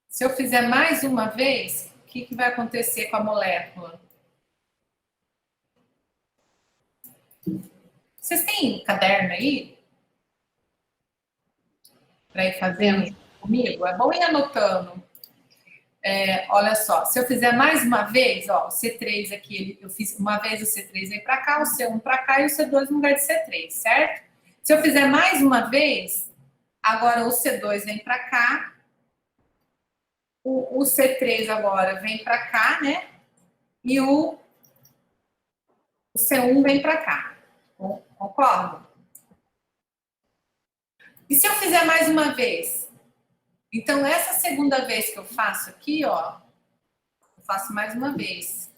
Se eu fizer mais uma vez, o que vai acontecer com a molécula? Vocês têm caderno aí? Para ir fazendo comigo? É bom ir anotando. Olha só, se eu fizer mais uma vez, ó, o C3 aqui, eu fiz uma vez o C3 vem para cá, o C1 para cá e o C2 no lugar de C3, certo? Se eu fizer mais uma vez, agora o C2 vem para cá, o C3 agora vem para cá, né? E o C1 vem para cá. Concordo? E se eu fizer mais uma vez? Então, essa segunda vez que eu faço aqui, ó, eu faço mais uma vez.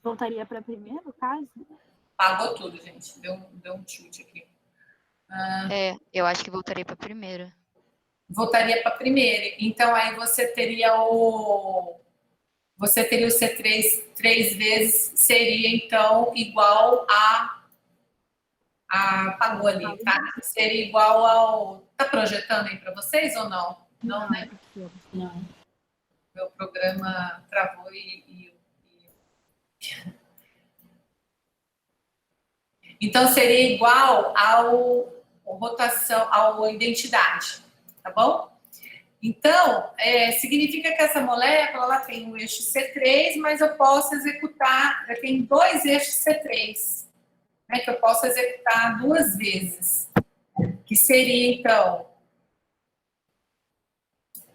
Voltaria para primeiro, no caso?
Apagou tudo, gente. Deu um chute aqui.
Eu acho que voltaria para a primeira.
Voltaria para a primeira. Então, aí você teria o C3 3 vezes, seria, então, igual apagou ali, tá? Seria igual ao... Tá projetando aí para vocês ou não? Não, né?
Não.
Meu programa travou e... Então, seria igual ao identidade, tá bom? Então, significa que essa molécula ela tem um eixo C3, mas eu posso executar, eu tenho 2 eixos C3, né, que eu posso executar 2 vezes, que seria, então,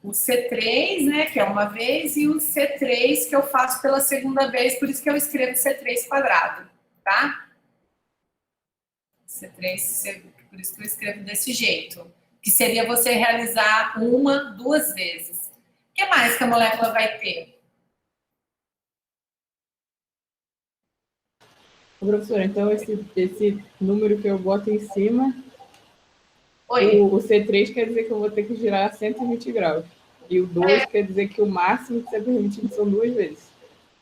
o C3, né, que é uma vez, e o C3 que eu faço pela segunda vez, por isso que eu escrevo C3 quadrado, tá? C3, por isso que eu escrevo desse jeito. Que seria você realizar 1, 2 vezes. O que mais que a molécula vai ter?
Professora, então esse número que eu boto em cima,
Oi.
O C3 quer dizer que eu vou ter que girar 120 graus. E o 2 quer dizer que o máximo que você permitido são 2 vezes.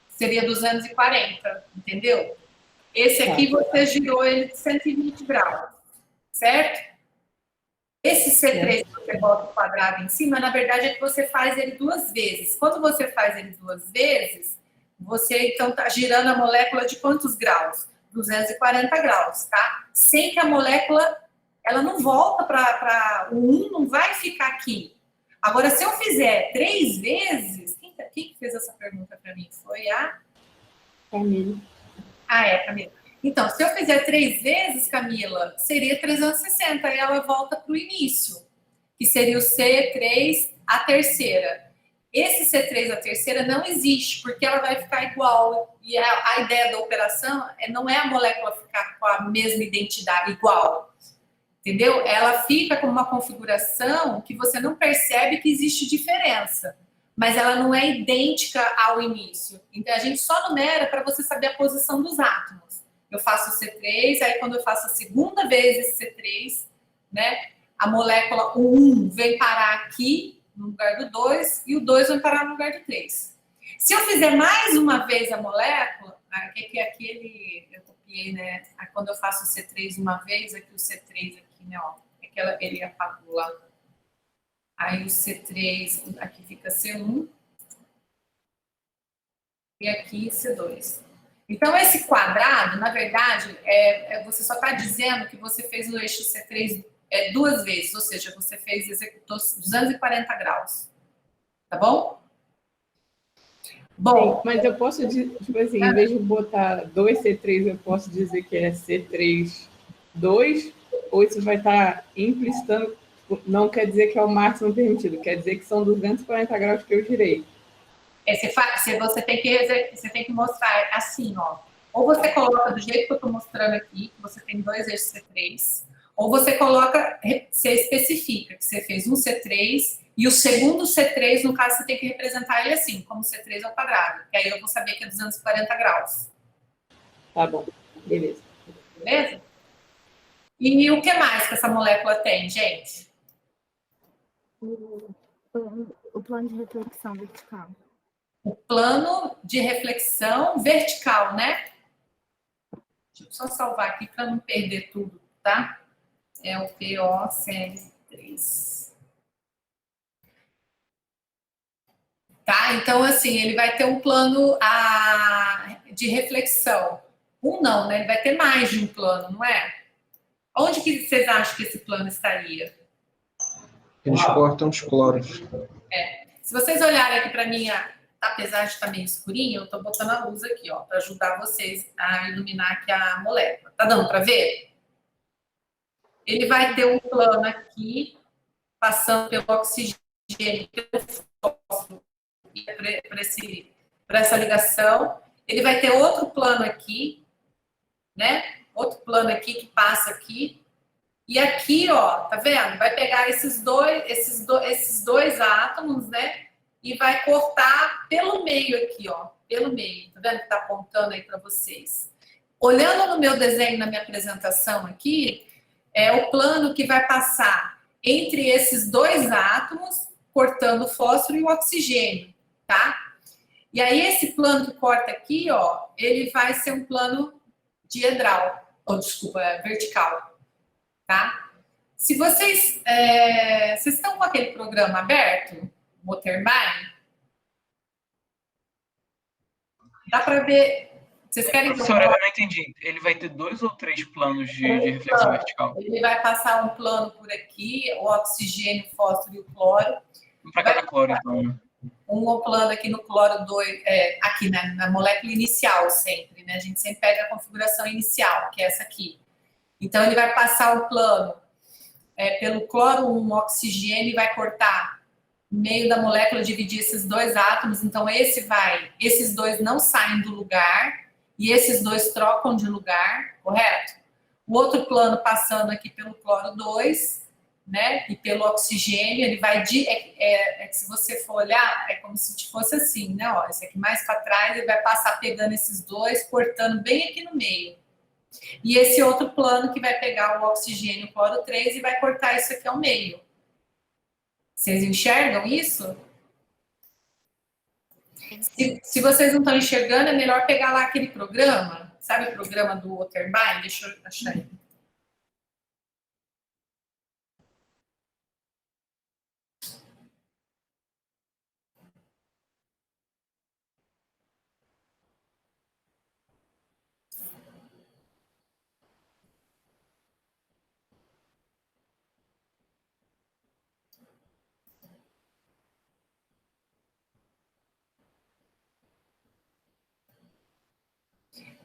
Seria 240, entendeu? Esse aqui você girou ele de 120 graus, certo? Esse C3 que você bota o quadrado em cima, na verdade, é que você faz ele 2 vezes. Quando você faz ele 2 vezes, você, então, está girando a molécula de quantos graus? 240 graus, tá? Sem que a molécula ela não volta para o 1, não vai ficar aqui. Agora, se eu fizer 3 vezes, quem fez essa pergunta para mim? Foi a
Camila.
Camila. Então, se eu fizer 3 vezes, Camila, seria 360, e ela volta para o início, que seria o C3, a terceira. Esse C3, a terceira, não existe, porque ela vai ficar igual. E a ideia da operação não é a molécula ficar com a mesma identidade, igual. Entendeu? Ela fica com uma configuração que você não percebe que existe diferença, mas ela não é idêntica ao início. Então, a gente só numera para você saber a posição dos átomos. Eu faço o C3, aí quando eu faço a segunda vez esse C3, né, a molécula, o 1 vem parar aqui, no lugar do 2, e o 2 vai parar no lugar do 3. Se eu fizer mais uma vez a molécula, que é aquele, eu copiei, né, quando eu faço o C3 uma vez, aqui o C3 aqui, né, ó, ele apagou lá. Aí o C3, aqui fica C1, e aqui C2. Então, esse quadrado, na verdade, você só está dizendo que você fez o eixo C3 2 vezes, ou seja, você executou 240 graus. Tá bom? Bom.
Sim, mas eu posso, tipo assim, em vez de botar 2C3, eu posso dizer que é C3, 2, ou isso vai estar implicitando, não quer dizer que é o máximo permitido, quer dizer que são 240 graus que eu girei.
Você tem que mostrar assim, ó. Ou você coloca do jeito que eu estou mostrando aqui, que você tem 2 eixos C3, ou você coloca, você especifica que você fez um C3 e o segundo C3, no caso, você tem que representar ele assim, como C3 ao quadrado, que aí eu vou saber que é 240 graus.
Tá bom, beleza.
Beleza? E o que mais que essa molécula tem, gente?
O plano de reflexão vertical.
O plano de reflexão vertical, né? Deixa eu só salvar aqui para não perder tudo, tá? É o POCL3. Tá? Então, assim, ele vai ter um plano de reflexão. Não, né? Ele vai ter mais de um plano, não é? Onde que vocês acham que esse plano estaria?
Eles cortam os cloros.
Se vocês olharem aqui para mim, apesar de estar meio escurinho, eu estou botando a luz aqui, ó, para ajudar vocês a iluminar aqui a molécula. Tá dando para ver? Ele vai ter um plano aqui, passando pelo oxigênio, pelo fósforo, para essa ligação. Ele vai ter outro plano aqui, né? Outro plano aqui que passa aqui. E aqui, ó, tá vendo? Vai pegar esses dois átomos, né? E vai cortar pelo meio aqui, ó. Pelo meio. Tá vendo que tá apontando aí para vocês? Olhando no meu desenho, na minha apresentação aqui, é o plano que vai passar entre esses dois átomos, cortando o fósforo e o oxigênio, tá? E aí, esse plano que corta aqui, ó, ele vai ser um plano diedral, vertical, tá? Se vocês estão com aquele programa aberto, Motormine, dá para ver. Vocês querem ver?
Professora, eu não entendi. Ele vai ter 2 ou 3 planos de reflexão vertical?
Ele vai passar um plano por aqui, o oxigênio, o fósforo e o cloro.
Um para cada cloro, então.
Um plano aqui no cloro 2, aqui na molécula inicial sempre, né? A gente sempre pega a configuração inicial, que é essa aqui. Então, ele vai passar o plano pelo cloro 1, oxigênio, e vai cortar no meio da molécula, dividir esses dois átomos. Então, esses dois não saem do lugar, e esses dois trocam de lugar, correto? O outro plano passando aqui pelo cloro 2, né, e pelo oxigênio, ele vai se você for olhar, é como se fosse assim, né, ó, esse aqui mais para trás, ele vai passar pegando esses dois, cortando bem aqui no meio. E esse outro plano que vai pegar o oxigênio, o cloro 3, e vai cortar isso aqui ao meio. Vocês enxergam isso? Se vocês não estão enxergando, é melhor pegar lá aquele programa, sabe o programa do Waterby? Deixa eu achar aí.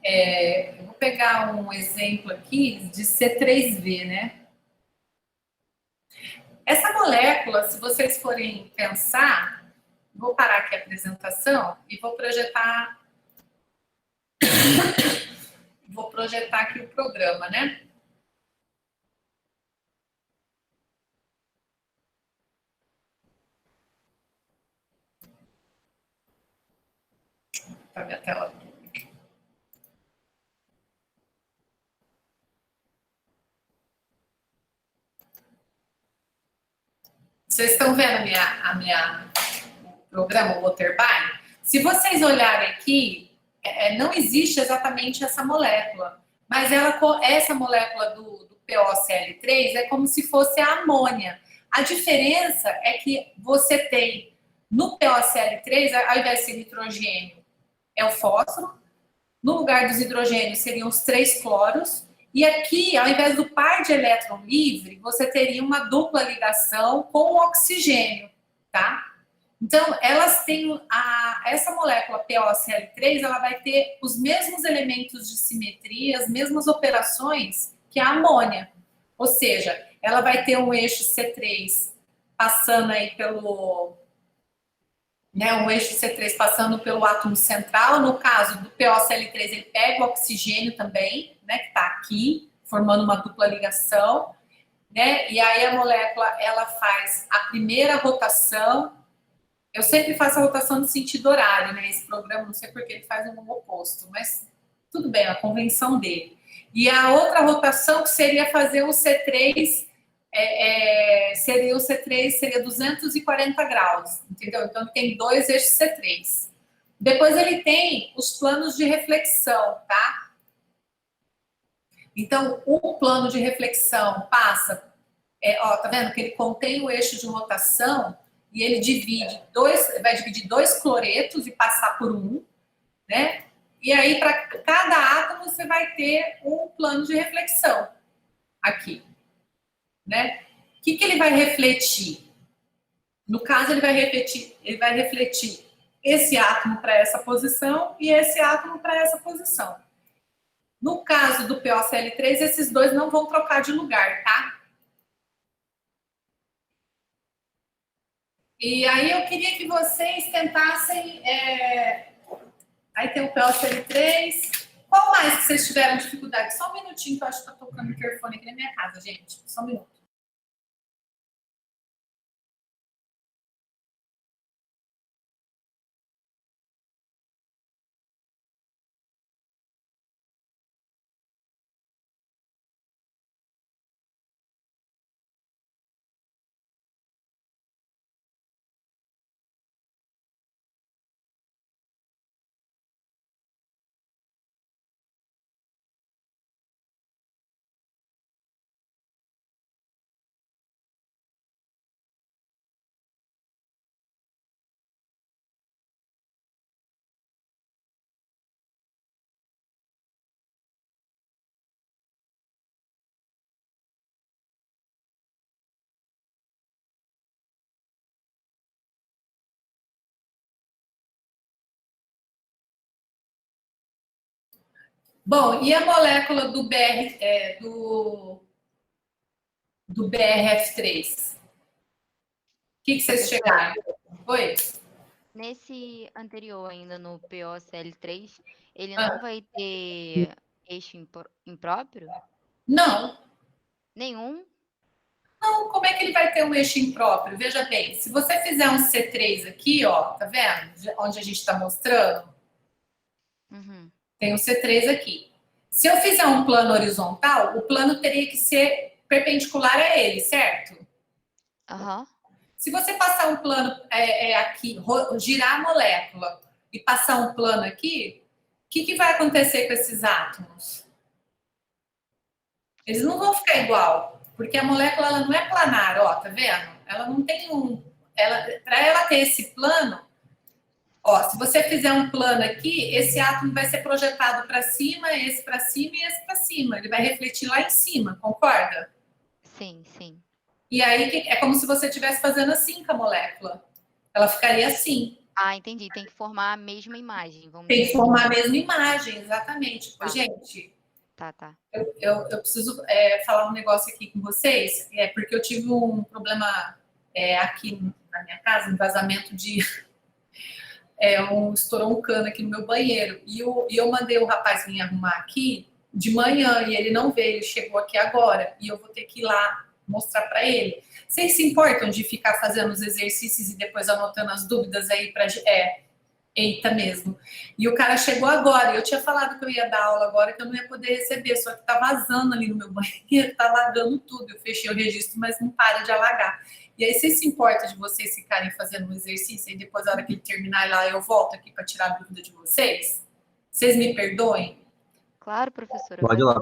Eu vou pegar um exemplo aqui de C3V, né? Essa molécula, se vocês forem pensar, vou parar aqui a apresentação e vou projetar aqui o programa, né? Tá minha tela. Vocês estão vendo o programa, o Waterbind? Se vocês olharem aqui, não existe exatamente essa molécula, mas essa molécula do POCl3 é como se fosse a amônia. A diferença é que você tem, no POCl3, ao invés de ser nitrogênio, é o fósforo, no lugar dos hidrogênios seriam os 3 cloros, e aqui, ao invés do par de elétron livre, você teria uma dupla ligação com o oxigênio, tá? Então, elas têm essa molécula POCl3, ela vai ter os mesmos elementos de simetria, as mesmas operações que a amônia. Ou seja, ela vai ter um eixo C3 passando aí pelo... um eixo C3 passando pelo átomo central. No caso do POCl3, ele pega o oxigênio também, né, que está aqui, formando uma dupla ligação, né? E aí a molécula, ela faz a primeira rotação. Eu sempre faço a rotação no sentido horário, né? Esse programa, não sei porque ele faz o oposto, mas tudo bem, a convenção dele. E a outra rotação que seria fazer o C3, seria 240 graus, entendeu? Então, ele tem 2 eixos C3. Depois ele tem os planos de reflexão, tá? Então, o plano de reflexão passa, tá vendo que ele contém o eixo de rotação e ele vai dividir 2 cloretos e passar por 1, né? E aí, para cada átomo, você vai ter um plano de reflexão aqui, né? O que ele vai refletir? No caso, ele vai refletir esse átomo para essa posição e esse átomo para essa posição. No caso do POCl3, esses dois não vão trocar de lugar, tá? E aí eu queria que vocês tentassem... Aí tem o POCl3. Qual mais que vocês tiveram dificuldade? Só um minutinho, que eu acho que tá tocando o microfone aqui na minha casa, gente. Só um minuto. Bom, e a molécula do BRF3? O que vocês chegaram? Oi?
Nesse anterior ainda, no POCl3, ele não vai ter eixo impróprio?
Não.
Nenhum?
Não, como é que ele vai ter um eixo impróprio? Veja bem, se você fizer um C3 aqui, ó, tá vendo? Onde a gente está mostrando, tem um C3 aqui. Se eu fizer um plano horizontal, o plano teria que ser perpendicular a ele, certo? Se você passar um plano aqui, girar a molécula e passar um plano aqui, o que vai acontecer com esses átomos? Eles não vão ficar igual, porque a molécula ela não é planar, ó, tá vendo? Ela não tem para ela ter esse plano, ó, se você fizer um plano aqui, esse átomo vai ser projetado para cima, esse para cima e esse para cima. Ele vai refletir lá em cima, concorda?
Sim, sim.
E aí é como se você estivesse fazendo assim com a molécula. Ela ficaria assim.
Ah, entendi. Tem que formar a mesma imagem, vamos
Tem que
dizer
formar a
assim.
mesma imagem, exatamente.
Tá.
Gente,
Tá.
eu preciso falar um negócio aqui com vocês, porque eu tive um problema aqui na minha casa, um vazamento de... estourou um cano aqui no meu banheiro. E eu mandei o rapaz vir arrumar aqui de manhã, e ele não veio, ele chegou aqui agora. E eu vou ter que ir lá mostrar para ele. Vocês se importam de ficar fazendo os exercícios e depois anotando as dúvidas aí para... Eita mesmo. E o cara chegou agora, e eu tinha falado que eu ia dar aula agora, que eu não ia poder receber, só que tá vazando ali no meu banheiro, tá alagando tudo. Eu fechei o registro, mas não para de alagar. E aí, vocês se importam de vocês ficarem fazendo um exercício e depois, na hora que ele terminar lá, eu volto aqui para tirar a dúvida de vocês? Vocês me perdoem?
Claro, professora.
Pode ir lá.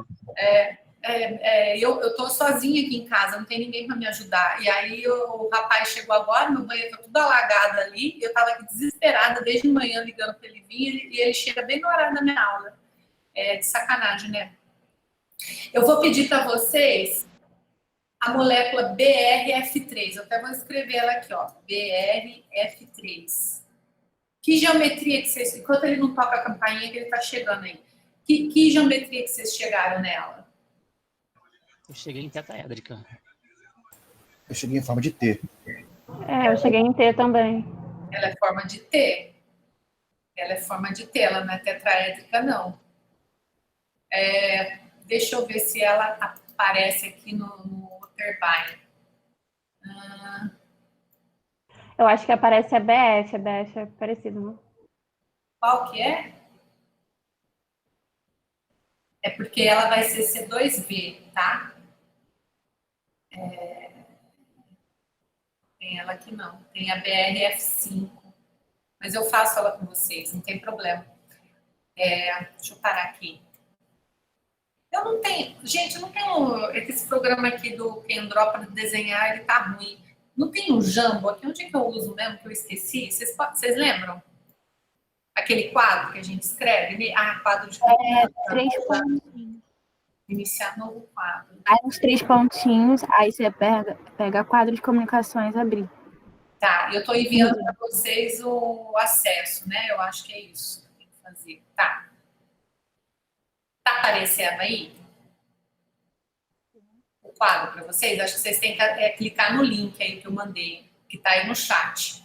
Eu tô sozinha aqui em casa, não tem ninguém para me ajudar. E aí o rapaz chegou agora, meu banheiro tá tudo alagado ali. Eu tava aqui desesperada desde manhã ligando para ele vir, e ele chega bem no horário da minha aula. De sacanagem, né? Eu vou pedir para vocês a molécula BRF3. Eu até vou escrever ela aqui, ó. BRF3. Que geometria que vocês... Enquanto ele não toca a campainha, que ele tá chegando aí. Que geometria que vocês chegaram nela?
Eu cheguei em tetaédrica.
Eu cheguei em forma de T.
Eu cheguei em T também.
Ela é forma de T. Ela é forma de T, ela não é tetraédrica, não. Deixa eu ver se ela aparece aqui no Otterbein.
Eu acho que aparece a BF. A BF é parecido, não?
Qual que é? É porque ela vai ser C2B, tá? Tem ela aqui não. Tem a BRF5. Mas eu faço ela com vocês, não tem problema. Deixa eu parar aqui. Eu não tenho... Gente, eu não tenho... Esse programa aqui do Kendrop para desenhar, ele tá ruim. Não tem um Jambo aqui? Onde é que eu uso mesmo, que eu esqueci? Vocês lembram? Aquele quadro que a gente escreve? Quadro de...
3 pontinhos.
Iniciar novo quadro.
Aí uns 3 pontinhos, aí você pega quadro de comunicações, abrir.
Tá, eu estou enviando para vocês o acesso, né? Eu acho que é isso que tem que fazer. Tá. Tá aparecendo aí? O quadro para vocês? Acho que vocês têm que clicar no link aí que eu mandei, que tá aí no chat.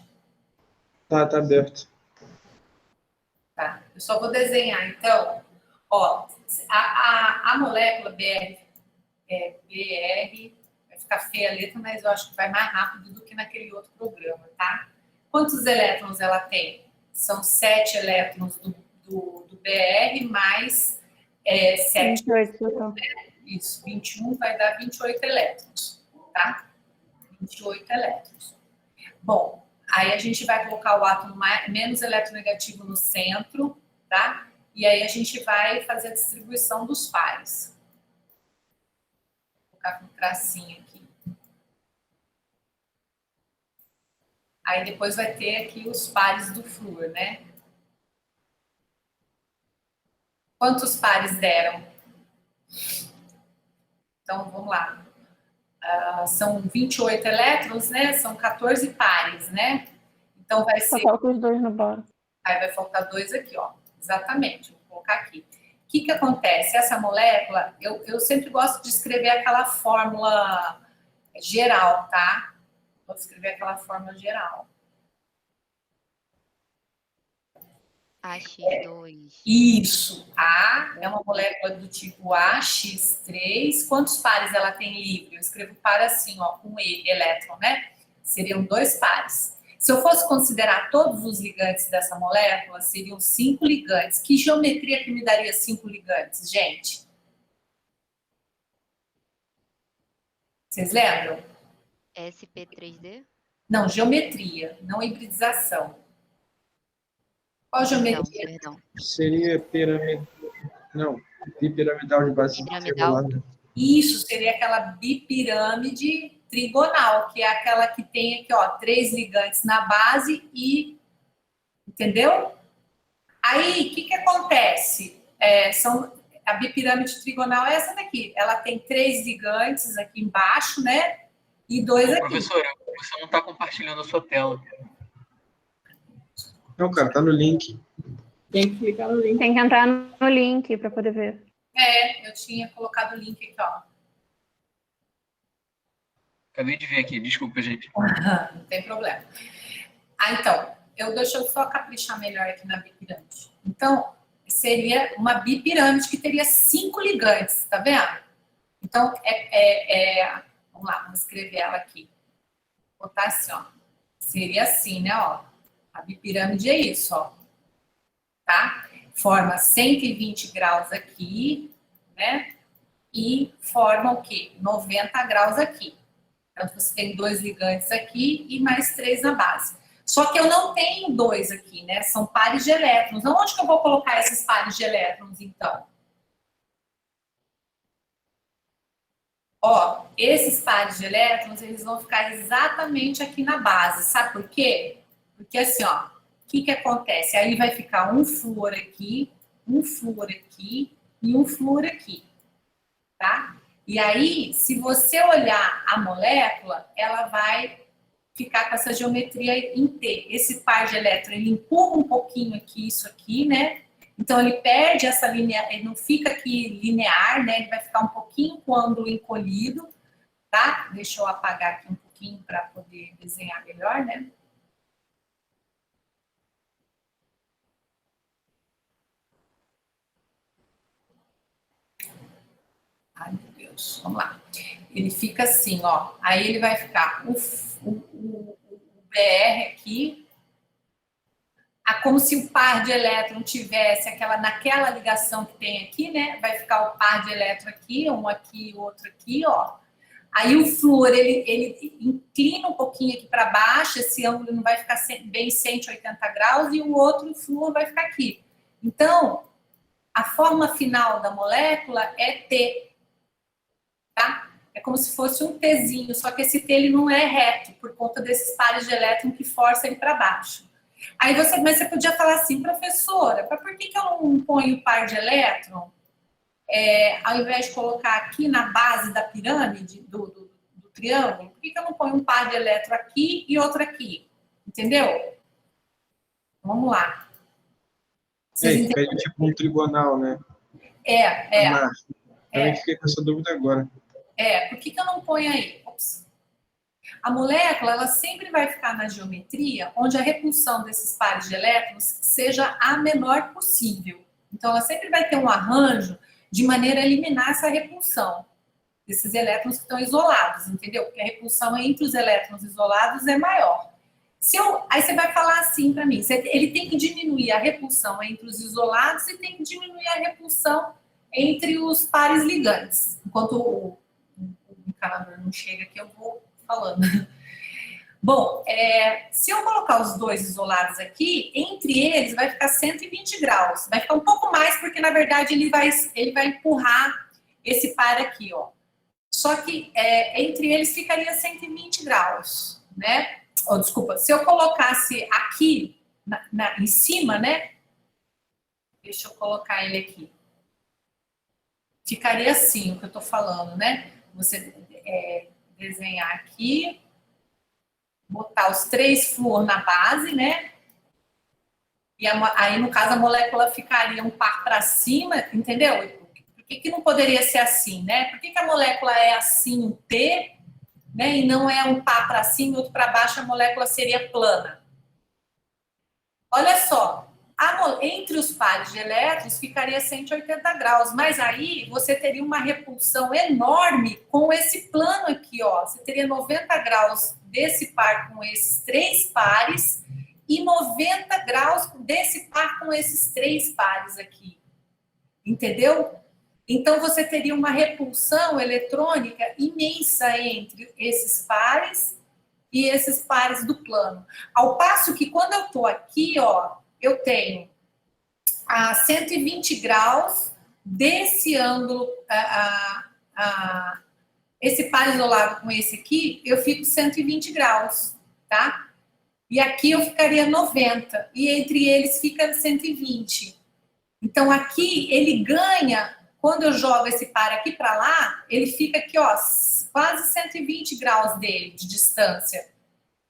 Tá aberto.
Tá. Eu só vou desenhar, então. Ó, a molécula BR, vai ficar feia a letra, mas eu acho que vai mais rápido do que naquele outro programa, tá? Quantos elétrons ela tem? São 7 elétrons do BR mais 7.
28.
Isso, 21 vai dar 28 elétrons, tá? 28 elétrons. Bom, aí a gente vai colocar o átomo menos eletronegativo no centro, tá? E aí a gente vai fazer a distribuição dos pares. Vou colocar com um tracinho aqui. Aí depois vai ter aqui os pares do flúor, né? Quantos pares deram? Então, vamos lá. São 28 elétrons, né? São 14 pares, né? Então, vai ser...
Só falta os 2 no boro.
Aí vai faltar 2 aqui, ó. Exatamente, vou colocar aqui. O que acontece? Essa molécula, eu sempre gosto de escrever aquela fórmula geral, tá? Vou escrever aquela fórmula geral.
AX2.
Isso. A é uma molécula do tipo AX3. Quantos pares ela tem livre? Eu escrevo par assim, ó, com elétron, né? Seriam 2 pares. Se eu fosse considerar todos os ligantes dessa molécula, seriam 5 ligantes. Que geometria que me daria 5 ligantes, gente? Vocês lembram?
SP3D?
Não, geometria, não hibridização. Qual geometria?
Perdão.
Seria piramidal. Não, bipiramidal de base regular.
Isso, seria aquela bipirâmide trigonal, que é aquela que tem aqui, ó, 3 ligantes na base e... Entendeu? Aí, o que acontece? A bipirâmide trigonal é essa daqui. Ela tem 3 ligantes aqui embaixo, né? E 2 aqui.
Professora, você não está compartilhando a sua tela.
Não, cara, tá no link.
Tem que clicar no link.
Tem que entrar no link para poder ver.
Eu tinha colocado o link aqui, ó.
Acabei de ver aqui, desculpa, gente.
Não tem problema. Então, deixa eu só caprichar melhor aqui na bipirâmide. Então, seria uma bipirâmide que teria 5 ligantes, tá vendo? Então, vamos lá, vamos escrever ela aqui. Vou botar assim, ó. Seria assim, né, ó. A bipirâmide é isso, ó. Tá? Forma 120 graus aqui, né? E forma o quê? 90 graus aqui. Então, você tem 2 ligantes aqui e mais 3 na base. Só que eu não tenho 2 aqui, né? São pares de elétrons. Onde que eu vou colocar esses pares de elétrons, então? Ó, esses pares de elétrons, eles vão ficar exatamente aqui na base. Sabe por quê? Porque assim, ó, o que acontece? Aí vai ficar um flúor aqui e um flúor aqui, tá? E aí, se você olhar a molécula, ela vai ficar com essa geometria em T. Esse par de elétrons, ele empurra um pouquinho aqui, isso aqui, né? Então, ele perde essa linha, ele não fica aqui linear, né? Ele vai ficar um pouquinho com o ângulo encolhido, tá? Deixa eu apagar aqui um pouquinho para poder desenhar melhor, né? Ai, meu Deus, vamos lá. Ele fica assim, ó. Aí ele vai ficar o BR aqui, como se o par de elétron tivesse naquela ligação que tem aqui, né? Vai ficar o par de elétron aqui, um aqui e outro aqui, ó. Aí o flúor, ele inclina um pouquinho aqui para baixo, esse ângulo não vai ficar bem 180 graus, e o outro flúor vai ficar aqui. Então, a forma final da molécula é T, tá? É como se fosse um Tzinho, só que esse T ele não é reto, por conta desses pares de elétron que forçam ele para baixo. Aí mas você podia falar assim, professora, por que eu não ponho o par de elétron, ao invés de colocar aqui na base da pirâmide, do triângulo, por que eu não ponho um par de elétron aqui e outro aqui? Entendeu? Vamos lá.
Fica tipo um trigonal, né? Eu fiquei com essa dúvida agora.
Por que eu não ponho aí? Ops. A molécula, ela sempre vai ficar na geometria onde a repulsão desses pares de elétrons seja a menor possível. Então, ela sempre vai ter um arranjo de maneira a eliminar essa repulsão desses elétrons que estão isolados, entendeu? Porque a repulsão entre os elétrons isolados é maior. Aí você vai falar assim para mim, ele tem que diminuir a repulsão entre os isolados e tem que diminuir a repulsão entre os pares ligantes. Enquanto o encanador não chega aqui, eu vou falando. Bom, se eu colocar os 2 isolados aqui, entre eles vai ficar 120 graus. Vai ficar um pouco mais, porque na verdade ele vai empurrar esse par aqui, ó. Só que entre eles ficaria 120 graus, né? Oh, desculpa, se eu colocasse aqui em cima, né? Deixa eu colocar ele aqui. Ficaria assim, o que eu tô falando, né? Você desenhar aqui, botar os 3 flúor na base, né? E aí, no caso, a molécula ficaria um par para cima, entendeu? Por que não poderia ser assim, né? Por que a molécula é assim, um T, né? E não é um par para cima e outro para baixo, a molécula seria plana. Olha só, entre os pares de elétrons ficaria 180 graus, mas aí você teria uma repulsão enorme com esse plano aqui, ó. Você teria 90 graus desse par com esses 3 pares e 90 graus desse par com esses 3 pares aqui. Entendeu? Então, você teria uma repulsão eletrônica imensa entre esses pares e esses pares do plano. Ao passo que, quando eu estou aqui, ó, eu tenho a 120 graus desse ângulo, esse par isolado com esse aqui, eu fico 120 graus, tá? E aqui eu ficaria 90, e entre eles fica 120. Então, aqui ele ganha, quando eu jogo esse par aqui para lá, ele fica aqui, ó, quase 120 graus dele de distância.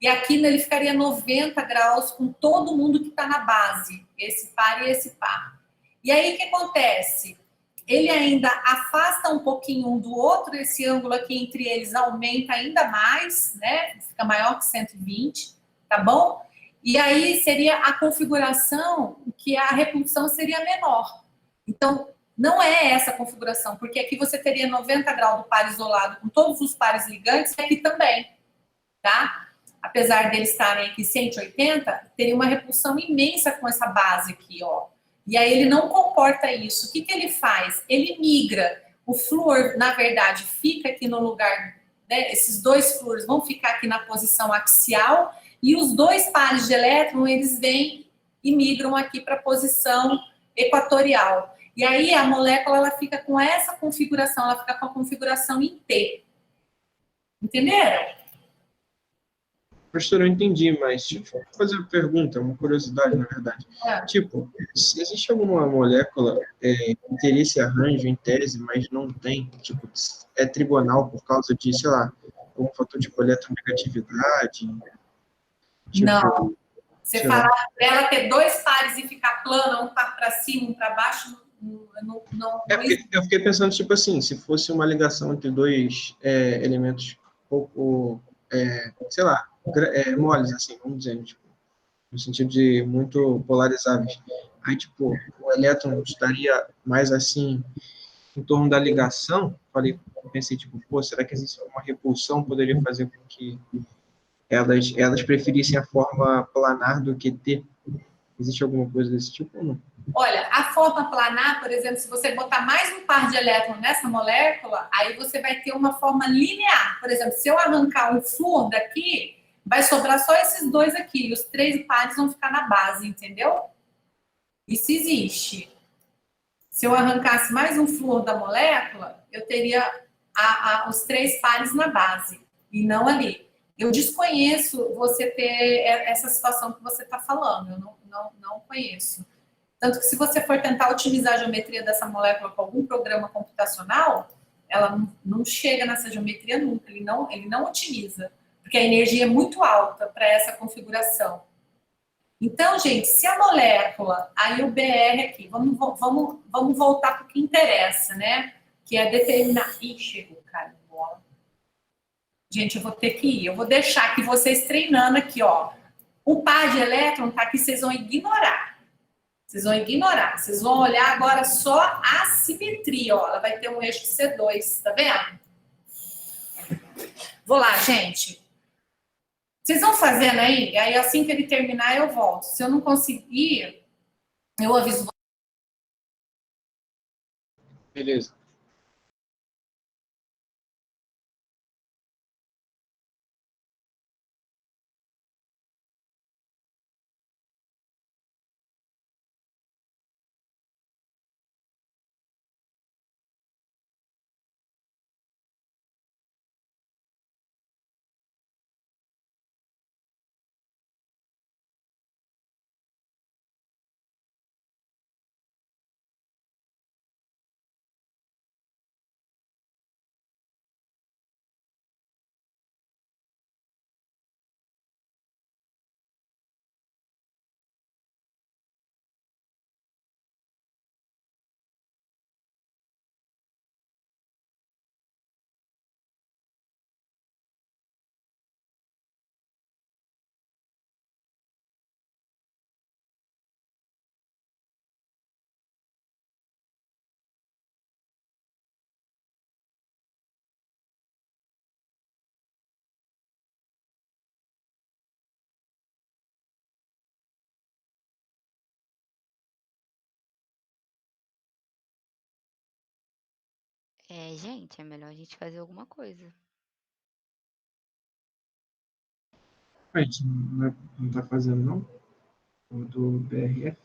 E aqui ele ficaria 90 graus com todo mundo que está na base, esse par e esse par. E aí o que acontece? Ele ainda afasta um pouquinho um do outro, esse ângulo aqui entre eles aumenta ainda mais, né? Fica maior que 120, tá bom? E aí seria a configuração que a repulsão seria menor. Então, não é essa a configuração, porque aqui você teria 90 graus do par isolado com todos os pares ligantes, e aqui também, tá? Apesar deles estarem aqui 180, teria uma repulsão imensa com essa base aqui, ó. E aí ele não comporta isso. O que ele faz? Ele migra. O flúor, na verdade, fica aqui no lugar, né? Esses dois flúores vão ficar aqui na posição axial e os dois pares de elétron, eles vêm e migram aqui para a posição equatorial. E aí a molécula, ela fica com essa configuração, ela fica com a configuração em T. Entenderam?
Professor, eu entendi, mas tipo, vou fazer uma pergunta, uma curiosidade, na verdade. Tipo, se existe alguma molécula que teria esse arranjo em tese, mas não tem, tipo, é trigonal por causa de, sei lá, algum fator tipo eletronegatividade? Tipo,
não. Você falar dela ter dois pares e ficar plana, um par para cima, um para baixo, não
eu fiquei pensando, tipo assim, se fosse uma ligação entre dois elementos pouco, sei lá, moles, assim, vamos dizer, tipo, no sentido de muito polarizáveis. Aí, tipo, o elétron estaria mais assim, em torno da ligação. Pensei, tipo, pô, será que existe uma repulsão poderia fazer com que elas preferissem a forma planar do que T? Existe alguma coisa desse tipo ou não?
Olha, a forma planar, por exemplo, se você botar mais um par de elétrons nessa molécula, aí você vai ter uma forma linear. Por exemplo, se eu arrancar um flúor daqui, vai sobrar só esses dois aqui, e os três pares vão ficar na base, entendeu? Isso existe. Se eu arrancasse mais um flúor da molécula, eu teria os três pares na base, e não ali. Eu desconheço você ter essa situação que você está falando, eu não conheço. Tanto que se você for tentar otimizar a geometria dessa molécula com algum programa computacional, ela não chega nessa geometria nunca, ele não otimiza, porque a energia é muito alta para essa configuração. Então, gente, se a molécula, aí o BR aqui, vamos voltar para o que interessa, né? Que é determinar... Ih, chegou, cara, de bola. Gente, eu vou ter que ir, eu vou deixar aqui vocês treinando aqui, ó. O par de elétron tá aqui, vocês vão ignorar. Vocês vão ignorar. Vocês vão olhar agora só a simetria, ó. Ela vai ter um eixo C2, tá vendo? Vou lá, gente. Vocês vão fazendo aí assim que ele terminar eu volto. Se eu não conseguir, eu aviso.
Beleza.
Gente, é melhor a gente fazer alguma coisa.
A gente não tá fazendo, não? O do BRF?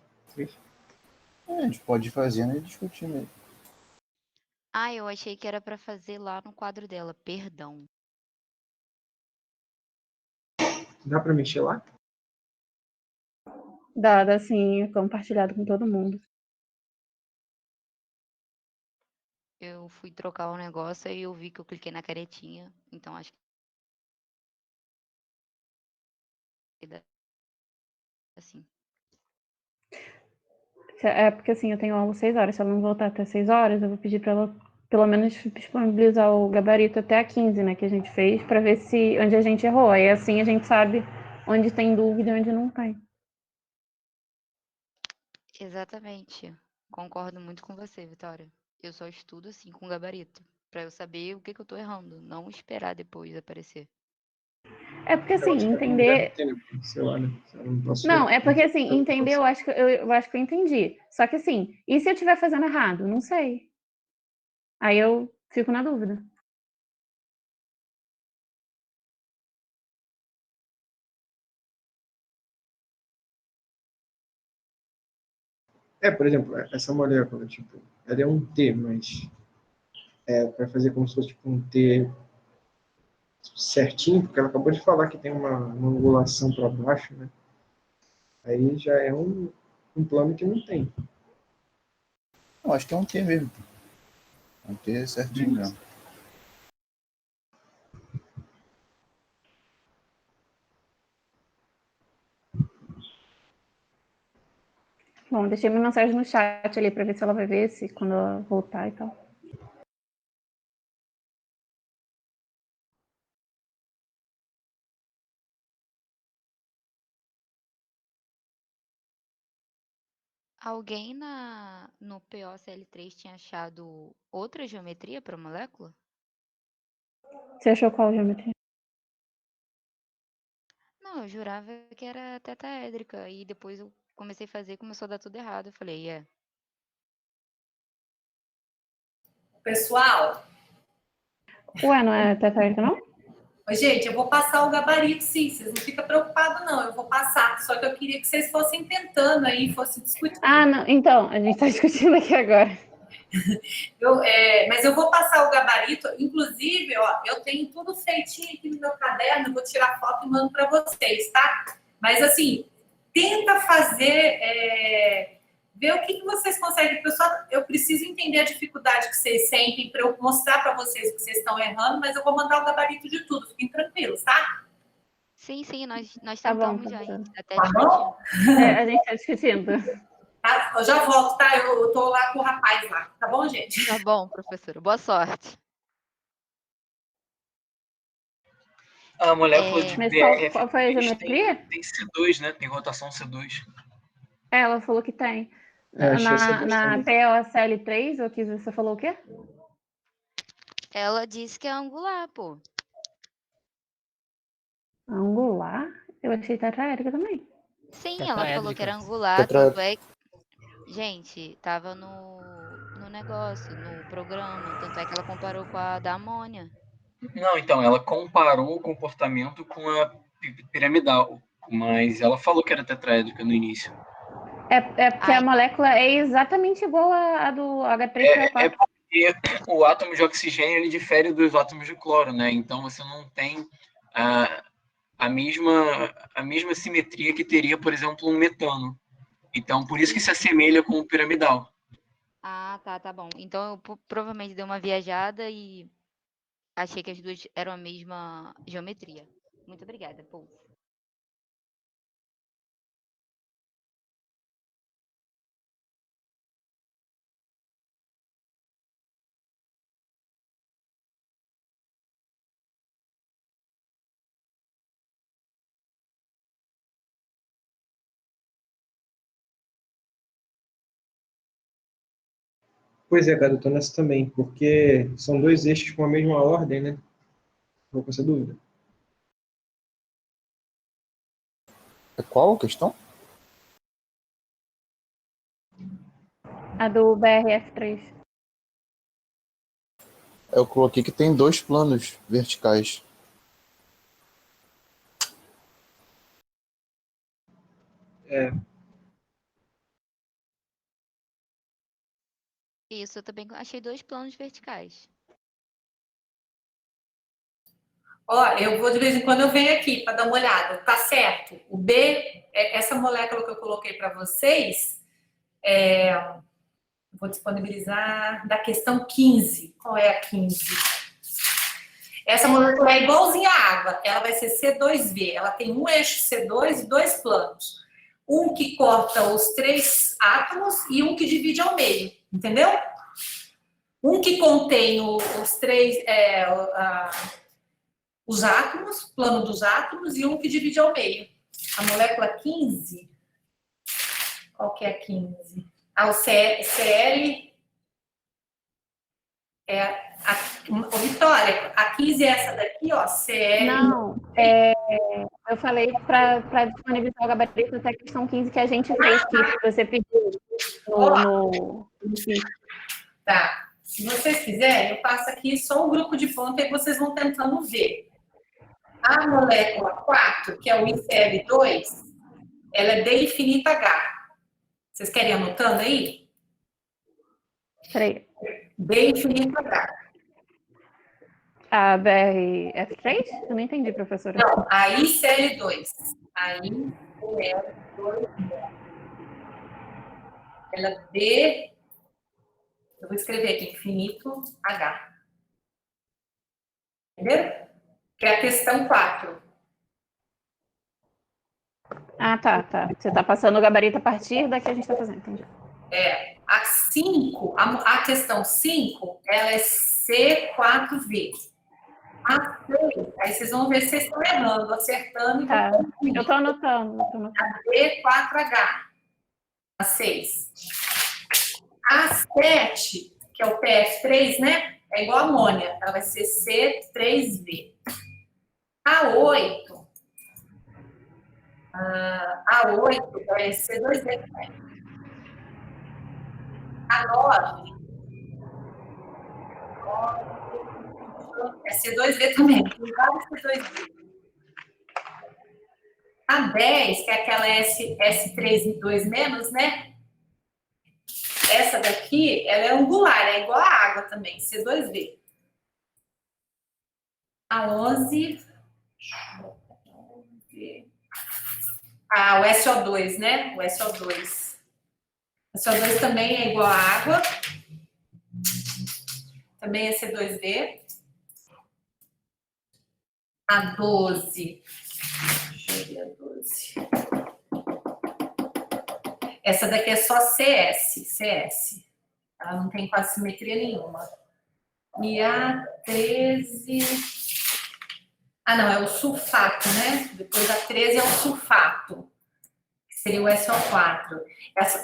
A gente pode ir fazendo e discutindo aí.
Eu achei que era para fazer lá no quadro dela. Perdão.
Dá para mexer lá?
Dá sim, compartilhado com todo mundo.
Eu fui trocar o negócio e eu vi que eu cliquei na caretinha. Então acho que Assim.
É porque assim, eu tenho aula às 6 horas. Se ela não voltar até 6 horas, eu vou pedir para ela pelo menos disponibilizar o gabarito até a 15, né, que a gente fez, para ver se onde a gente errou. Aí assim a gente sabe onde tem dúvida e onde não tem.
Exatamente. Concordo muito com você, Vitória. Eu só estudo assim com gabarito, para eu saber o que eu tô errando, não esperar depois aparecer.
É porque
Eu
assim,
acho que ela não
entender.
deve ter, né? Sei lá, né? Eu não posso.
Não, é porque assim, entender, eu acho que eu entendi. Só que assim, e se eu estiver fazendo errado? Não sei. Aí eu fico na dúvida.
Por exemplo, essa molécula, tipo, ela é um T, mas para fazer como se fosse tipo, um T certinho, porque ela acabou de falar que tem uma angulação para baixo, né? Aí já é um plano que não tem.
Eu acho que é um T mesmo. Um T certinho mesmo.
Bom, deixei minha mensagem no chat ali para ver se ela vai ver, se quando ela voltar e tal.
Alguém no POCL3 tinha achado outra geometria para a molécula?
Você achou qual geometria?
Não, eu jurava que era tetaédrica. E depois eu comecei a fazer e começou a dar tudo errado. Eu falei,
Pessoal,
Ué, não é tetraédrica, não?
gente, eu vou passar o gabarito, sim, vocês não ficam preocupados, não, eu vou passar. Só que eu queria que vocês fossem tentando aí, fossem discutindo.
Ah, não. Então, a gente está discutindo aqui agora.
Mas eu vou passar o gabarito, inclusive, ó, eu tenho tudo feitinho aqui no meu caderno, eu vou tirar foto e mando para vocês, tá? Mas assim, tenta fazer, ver o que vocês conseguem. Pessoal, eu preciso entender a dificuldade que vocês sentem para eu mostrar para vocês que vocês estão errando, mas eu vou mandar o gabarito de tudo, fiquem tranquilos, tá?
sim, nós
Tá bom,
tentamos já, a
professora.
gente até
Tá
discutiu.
bom?
A gente está discutindo.
Tá? Eu já volto, tá? Eu tô lá com o rapaz lá, tá bom, gente?
Tá bom, professora. Boa sorte.
A molécula de
Mas
BRF3
qual foi a geometria?
tem C2, né? Tem rotação C2.
Ela falou que tem.
Achei essa
Na
questão.
POCL3, ou que você falou o quê?
Ela disse que é angular, pô.
Angular? Eu achei tetraédrica também.
Sim, ela falou que era angular,
Tetraédrica.
tanto é que... Gente, tava no negócio, no programa, tanto é que ela comparou com a da amônia.
Não, então, ela comparou o comportamento com a piramidal, mas ela falou que era tetraédrica no início.
É porque a molécula é exatamente igual à do H3PO4.
É porque o átomo de oxigênio ele difere dos átomos de cloro, né? Então você não tem a mesma simetria que teria, por exemplo, um metano. Então, por isso que se assemelha com o piramidal.
Ah, tá bom. Então eu provavelmente dei uma viajada e achei que as duas eram a mesma geometria. Muito obrigada, Paul.
Pois é, cara, eu tô nessa também, porque são dois eixos com a mesma ordem, né? Vou com essa dúvida.
Qual a questão?
A do BRF3.
Eu coloquei que tem 2 planos verticais.
Isso, eu também achei 2 planos verticais.
Ó, eu vou de vez em quando eu venho aqui para dar uma olhada, tá certo? O B, essa molécula que eu coloquei para vocês, vou disponibilizar da questão 15. Qual é a 15? Essa molécula é igualzinha à água, ela vai ser C2V, ela tem um eixo C2 e 2 planos. Um que corta os 3 átomos e um que divide ao meio, entendeu? Um que contém os 3, os átomos, plano dos átomos, e um que divide ao meio. A molécula 15, qual que é a 15? O CL Vitória, a 15 é essa daqui, ó, CL.
Não, eu falei para disponibilizar o gabarito até a questão 15 que a gente fez, que você pediu no
Tá. Se vocês quiserem, eu passo aqui só um grupo de ponto e vocês vão tentando ver. A molécula 4, que é o ICL2, ela é D infinita H. Vocês querem anotando aí?
Peraí.
D infinita H.
A BRF3? Eu não entendi, professora.
Não, a ICL2. A ICL2. Ela é D. Eu vou escrever aqui, infinito H. Entendeu? Que é a questão 4.
Ah, tá. Você está passando o gabarito a partir da que a gente está fazendo, entendi.
A 5, a questão 5, ela é C4V. A 6, aí vocês vão ver se vocês estão errando, acertando.
Tá, eu estou anotando.
A D4H. A 6. A 7, que é o PF3, né? É igual a amônia. Ela vai ser C3V. A 8. A 8 vai ser C2V também. A 9 é C2V também. Tem vários C2V. A 10, que é aquela S3 né? Essa daqui, ela é angular, é igual a água também, C2V. A 11... o SO2, né? O SO2. O SO2 também é igual a água. Também é C2V. A 12. Deixa eu ver a 12. Essa daqui é só CS. Ela não tem quase simetria nenhuma. E a 13... não, é o sulfato, né? Depois a 13 é o sulfato. Que seria o SO4.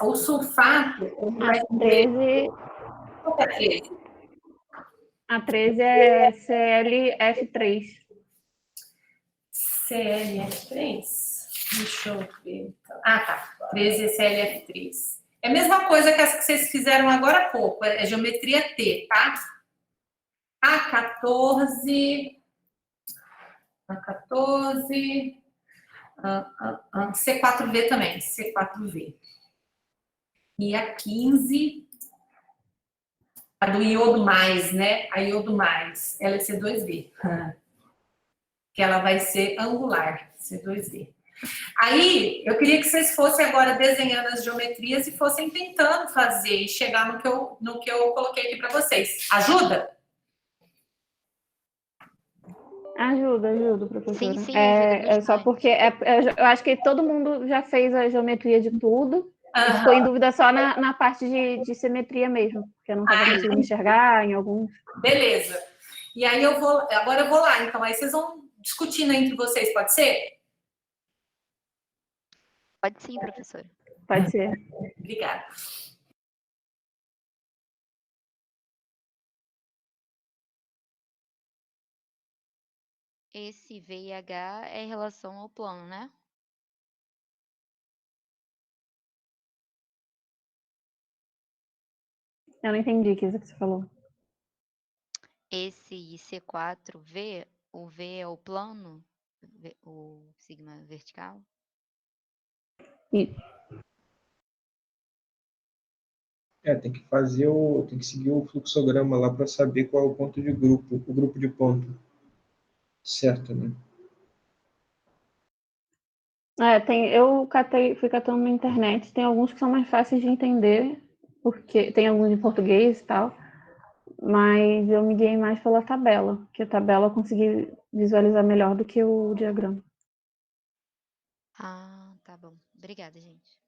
O sulfato...
A 13...
Qual é a 13?
A 13 é CLF3.
CLF3? Deixa eu ver. Tá. 13 é CLF3. É a mesma coisa que essa que vocês fizeram agora há pouco. É geometria T, tá? A 14... C4V também, C4V. E a 15, a do iodo mais, né? A iodo mais, ela é C2V. Que ela vai ser angular, C2V. Aí, eu queria que vocês fossem agora desenhando as geometrias e fossem tentando fazer e chegar no que eu coloquei aqui para vocês. Ajuda?
Ajuda, professora.
Sim,
é só porque eu acho que todo mundo já fez a geometria de tudo.
Uhum.
Ficou em dúvida só na parte de simetria mesmo, porque eu não estava conseguindo enxergar em alguns.
Beleza. E aí agora eu vou lá, então aí vocês vão discutindo entre vocês, pode ser?
Pode sim, professora.
Pode ser.
Obrigada.
Esse V e H é em relação ao plano, né?
Eu não entendi o que você falou.
Esse C4V, o V é o plano, o sigma vertical?
Isso.
Tem que seguir o fluxograma lá para saber qual é o ponto de grupo, o grupo de ponto. Certo, né?
Eu fui catando na internet, tem alguns que são mais fáceis de entender, porque tem alguns em português e tal, mas eu me guiei mais pela tabela, que a tabela eu consegui visualizar melhor do que o diagrama.
Ah, tá bom. Obrigada, gente.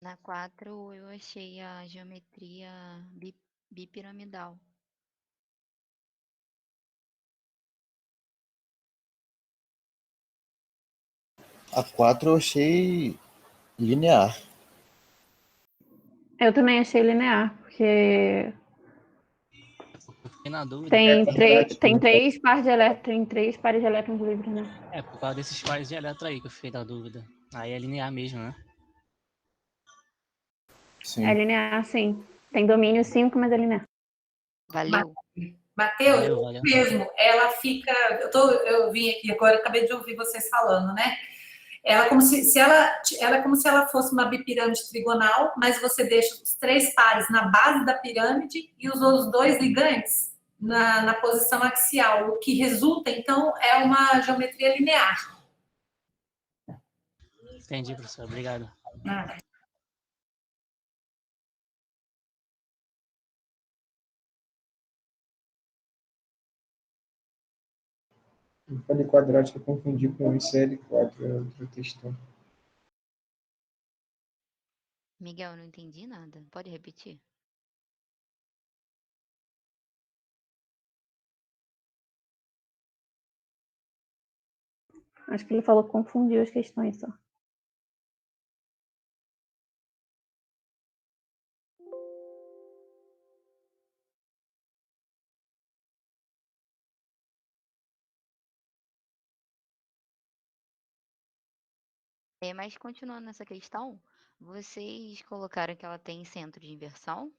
Na 4 eu achei a geometria bipiramidal.
A 4 eu achei linear.
Eu também achei linear, porque
Fiquei na dúvida.
tem três pares de elétrons, tem 3 pares de elétrons livres, né?
É, por causa desses pares de elétron aí que eu fiquei na dúvida. Aí é linear mesmo, né?
Sim.
É linear, sim. Tem domínio 5, mas é linear.
Valeu.
Matheus,
Valeu.
mesmo, ela fica. Eu vim aqui agora, acabei de ouvir vocês falando, né? Ela é como ela é como se ela fosse uma bipirâmide trigonal, mas você deixa os 3 pares na base da pirâmide e os outros 2 ligantes na posição axial, o que resulta, então, é uma geometria linear.
Entendi, professor. Obrigado.
Eu falei quadrática, eu confundi com ICL4, é outra questão.
Miguel, eu não entendi nada. Pode repetir?
Acho que ele falou que confundiu as questões só.
Mas continuando nessa questão, vocês colocaram que ela tem centro de inversão?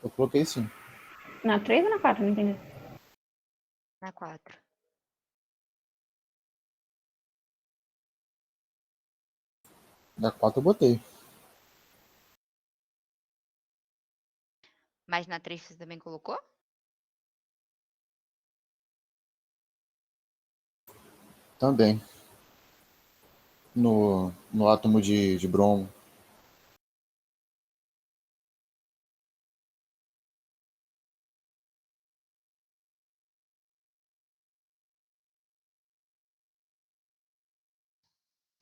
Eu coloquei sim.
Na 3 ou na 4? Não entendi.
Na 4.
Da 4 eu botei.
Mas na 3 você também colocou?
Também. No átomo de bromo.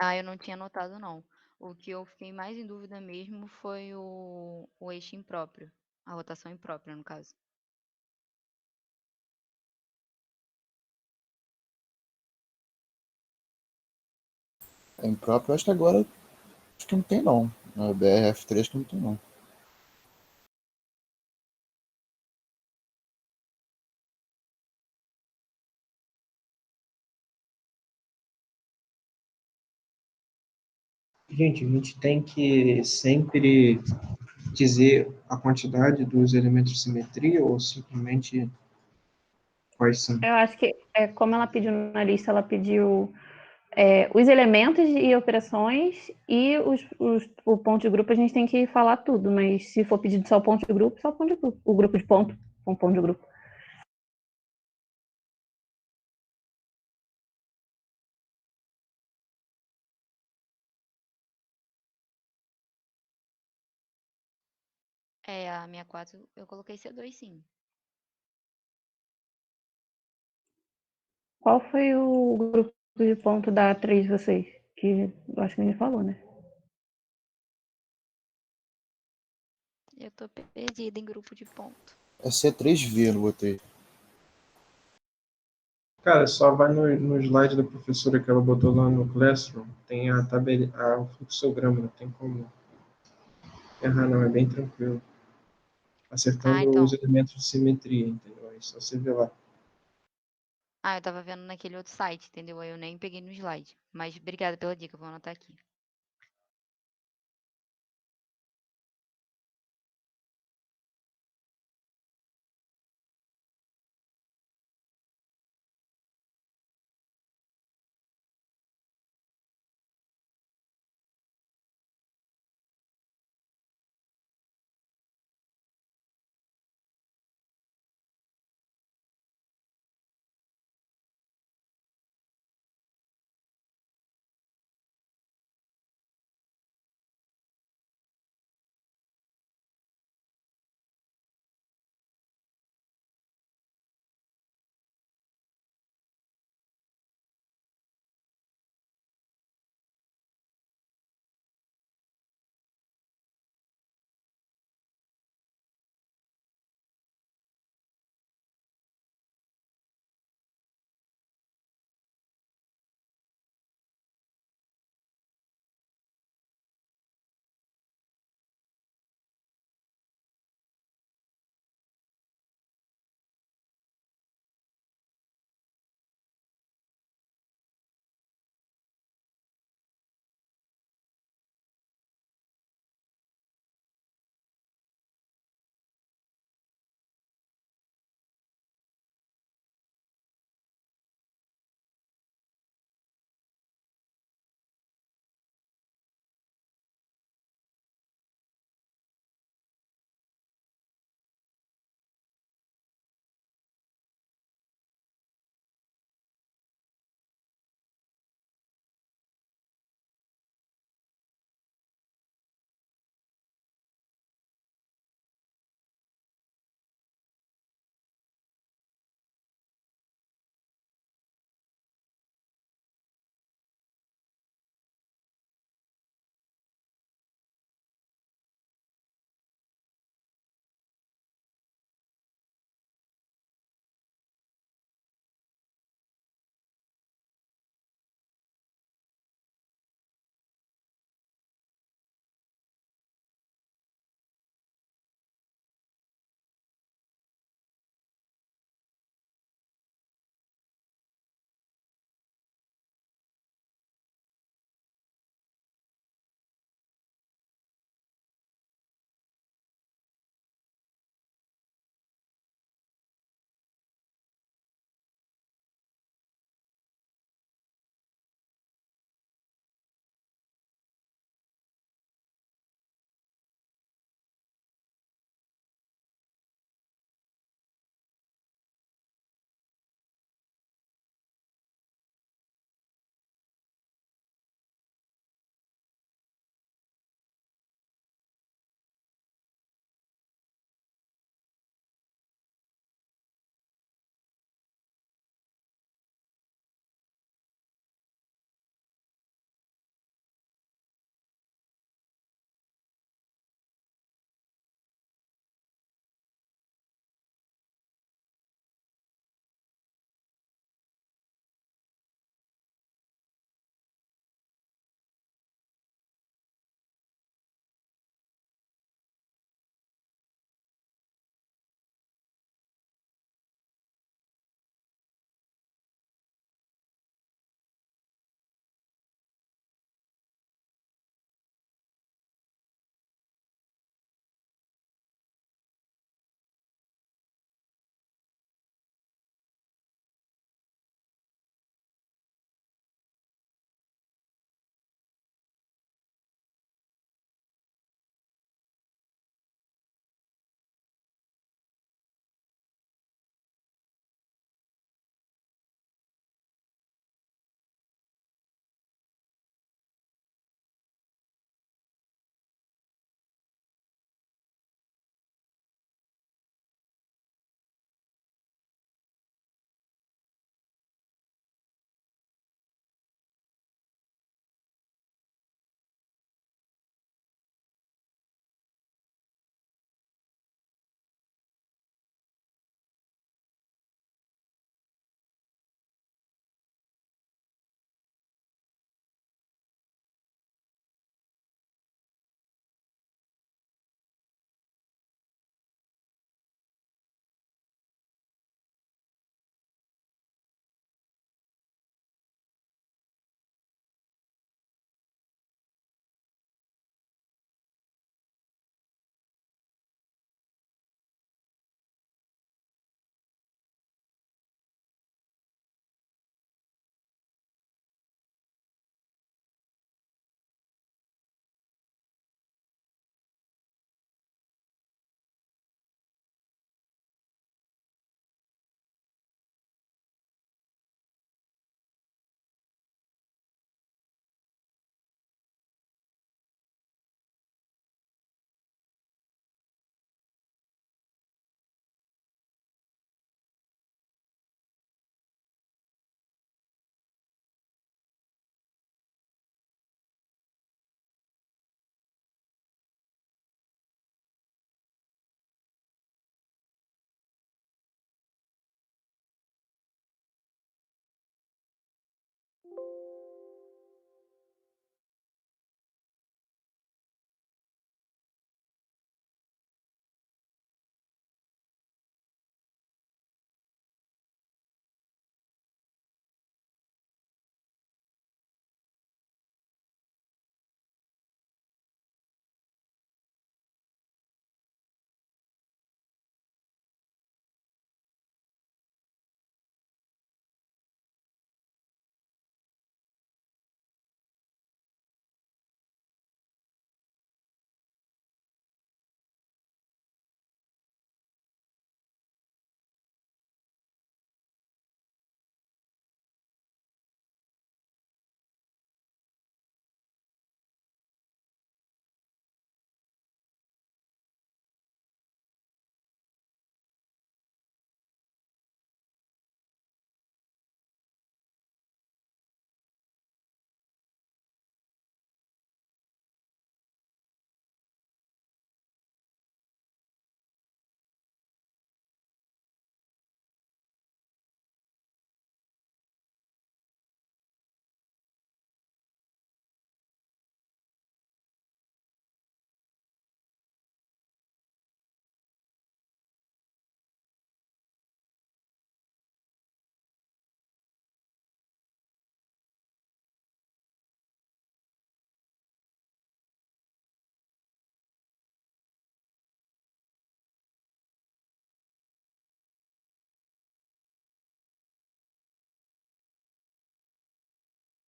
Ah, eu não tinha notado, não. O que eu fiquei mais em dúvida mesmo foi o eixo impróprio. A rotação imprópria, no caso.
É impróprio, acho que agora acho que não tem não. Na BRF3 que não tem não.
Gente, a gente tem que sempre dizer a quantidade dos elementos de simetria ou simplesmente quais são?
Eu acho que, como ela pediu na lista, ela pediu os elementos e operações e o ponto de grupo, a gente tem que falar tudo, mas se for pedido só o ponto de grupo, só o ponto de grupo. O grupo de ponto, com ponto de grupo.
A minha 4 eu coloquei C2, sim.
Qual foi o grupo de ponto da 3 de vocês? Que eu acho que ninguém falou, né?
Eu tô perdida em grupo de ponto.
É C3V, eu não botei.
Cara, só vai no slide da professora que ela botou lá no Classroom, tem a tabela, o fluxograma, não tem como errar não, é bem tranquilo. Acertando os
Então.
elementos de simetria, entendeu? Aí só você ver lá.
Eu tava vendo naquele outro site, entendeu? Aí eu nem peguei no slide. Mas obrigada pela dica, vou anotar aqui.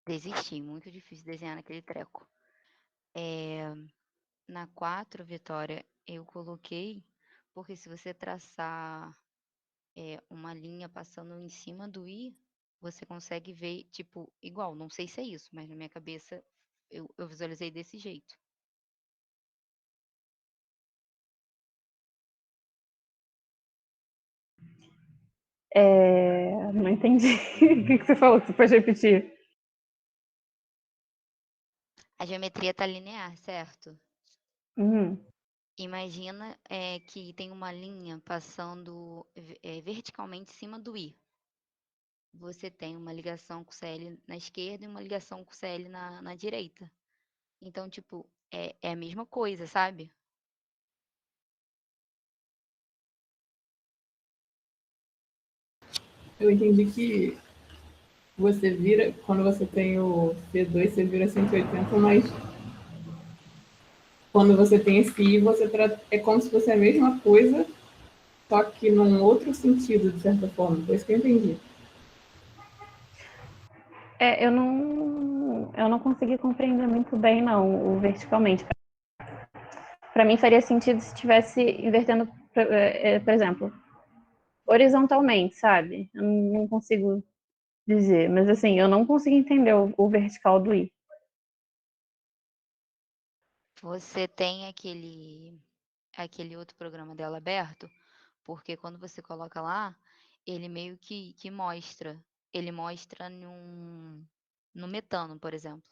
Desisti, muito difícil desenhar naquele treco. Na 4, Vitória, eu coloquei, porque se você traçar uma linha passando em cima do I, você consegue ver, tipo, igual. Não sei se é isso, mas na minha cabeça eu visualizei desse jeito.
Não entendi. O que você falou? Você pode repetir?
A geometria tá linear, certo?
Uhum.
Imagina que tem uma linha passando verticalmente em cima do I. Você tem uma ligação com o CL na esquerda e uma ligação com o CL na direita. Então, tipo, é a mesma coisa, sabe?
Eu entendi que você vira, quando você tem o C2, você vira 180, mas quando você tem esse I, é como se fosse a mesma coisa, só que num outro sentido, de certa forma. Foi isso que eu entendi.
Eu não consegui compreender muito bem, não, o verticalmente. Para mim faria sentido se estivesse invertendo, por exemplo, horizontalmente, sabe? Eu não consigo dizer, mas assim, eu não consigo entender o vertical do I.
Você tem aquele outro programa dela aberto, porque quando você coloca lá, ele meio que mostra. Ele mostra no metano, por exemplo.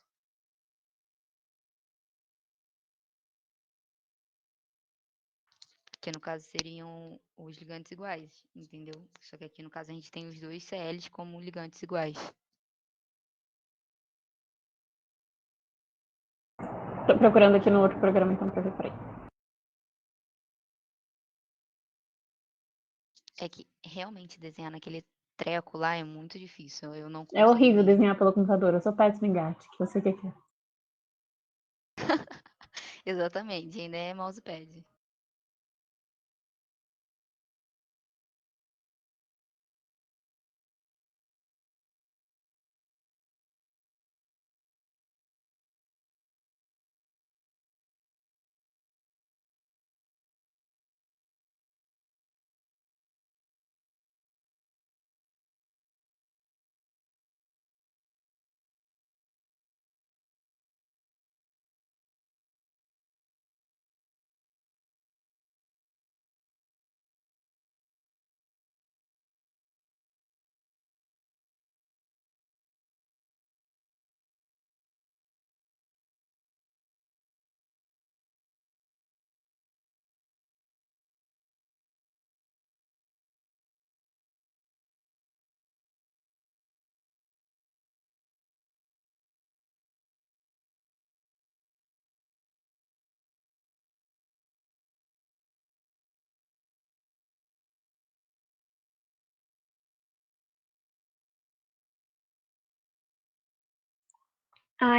Que no caso seriam os ligantes iguais, entendeu? Só que aqui no caso a gente tem os dois CLs como ligantes iguais.
Tô procurando aqui no outro programa, então, pra ver por aí.
É que realmente desenhar naquele treco lá é muito difícil. Eu não
É
consigo
horrível
mesmo.
desenhar pelo computador. Eu sou péssima em GAT, que você quer.
Exatamente, ainda é mousepad.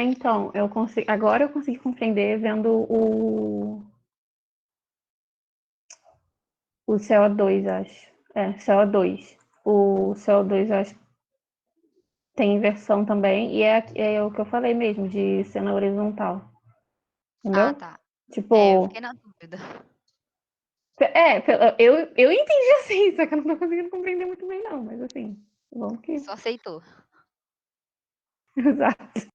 Então, agora eu consegui compreender vendo o CO2, acho. CO2. O CO2, eu acho, tem inversão também, e é o que eu falei mesmo, de ser na horizontal. Entendeu?
Ah, tá. Eu
Tipo.
fiquei na dúvida.
Eu entendi assim, só que eu não tô conseguindo compreender muito bem, não. Mas assim, vamos que.
Só aceitou.
Exato.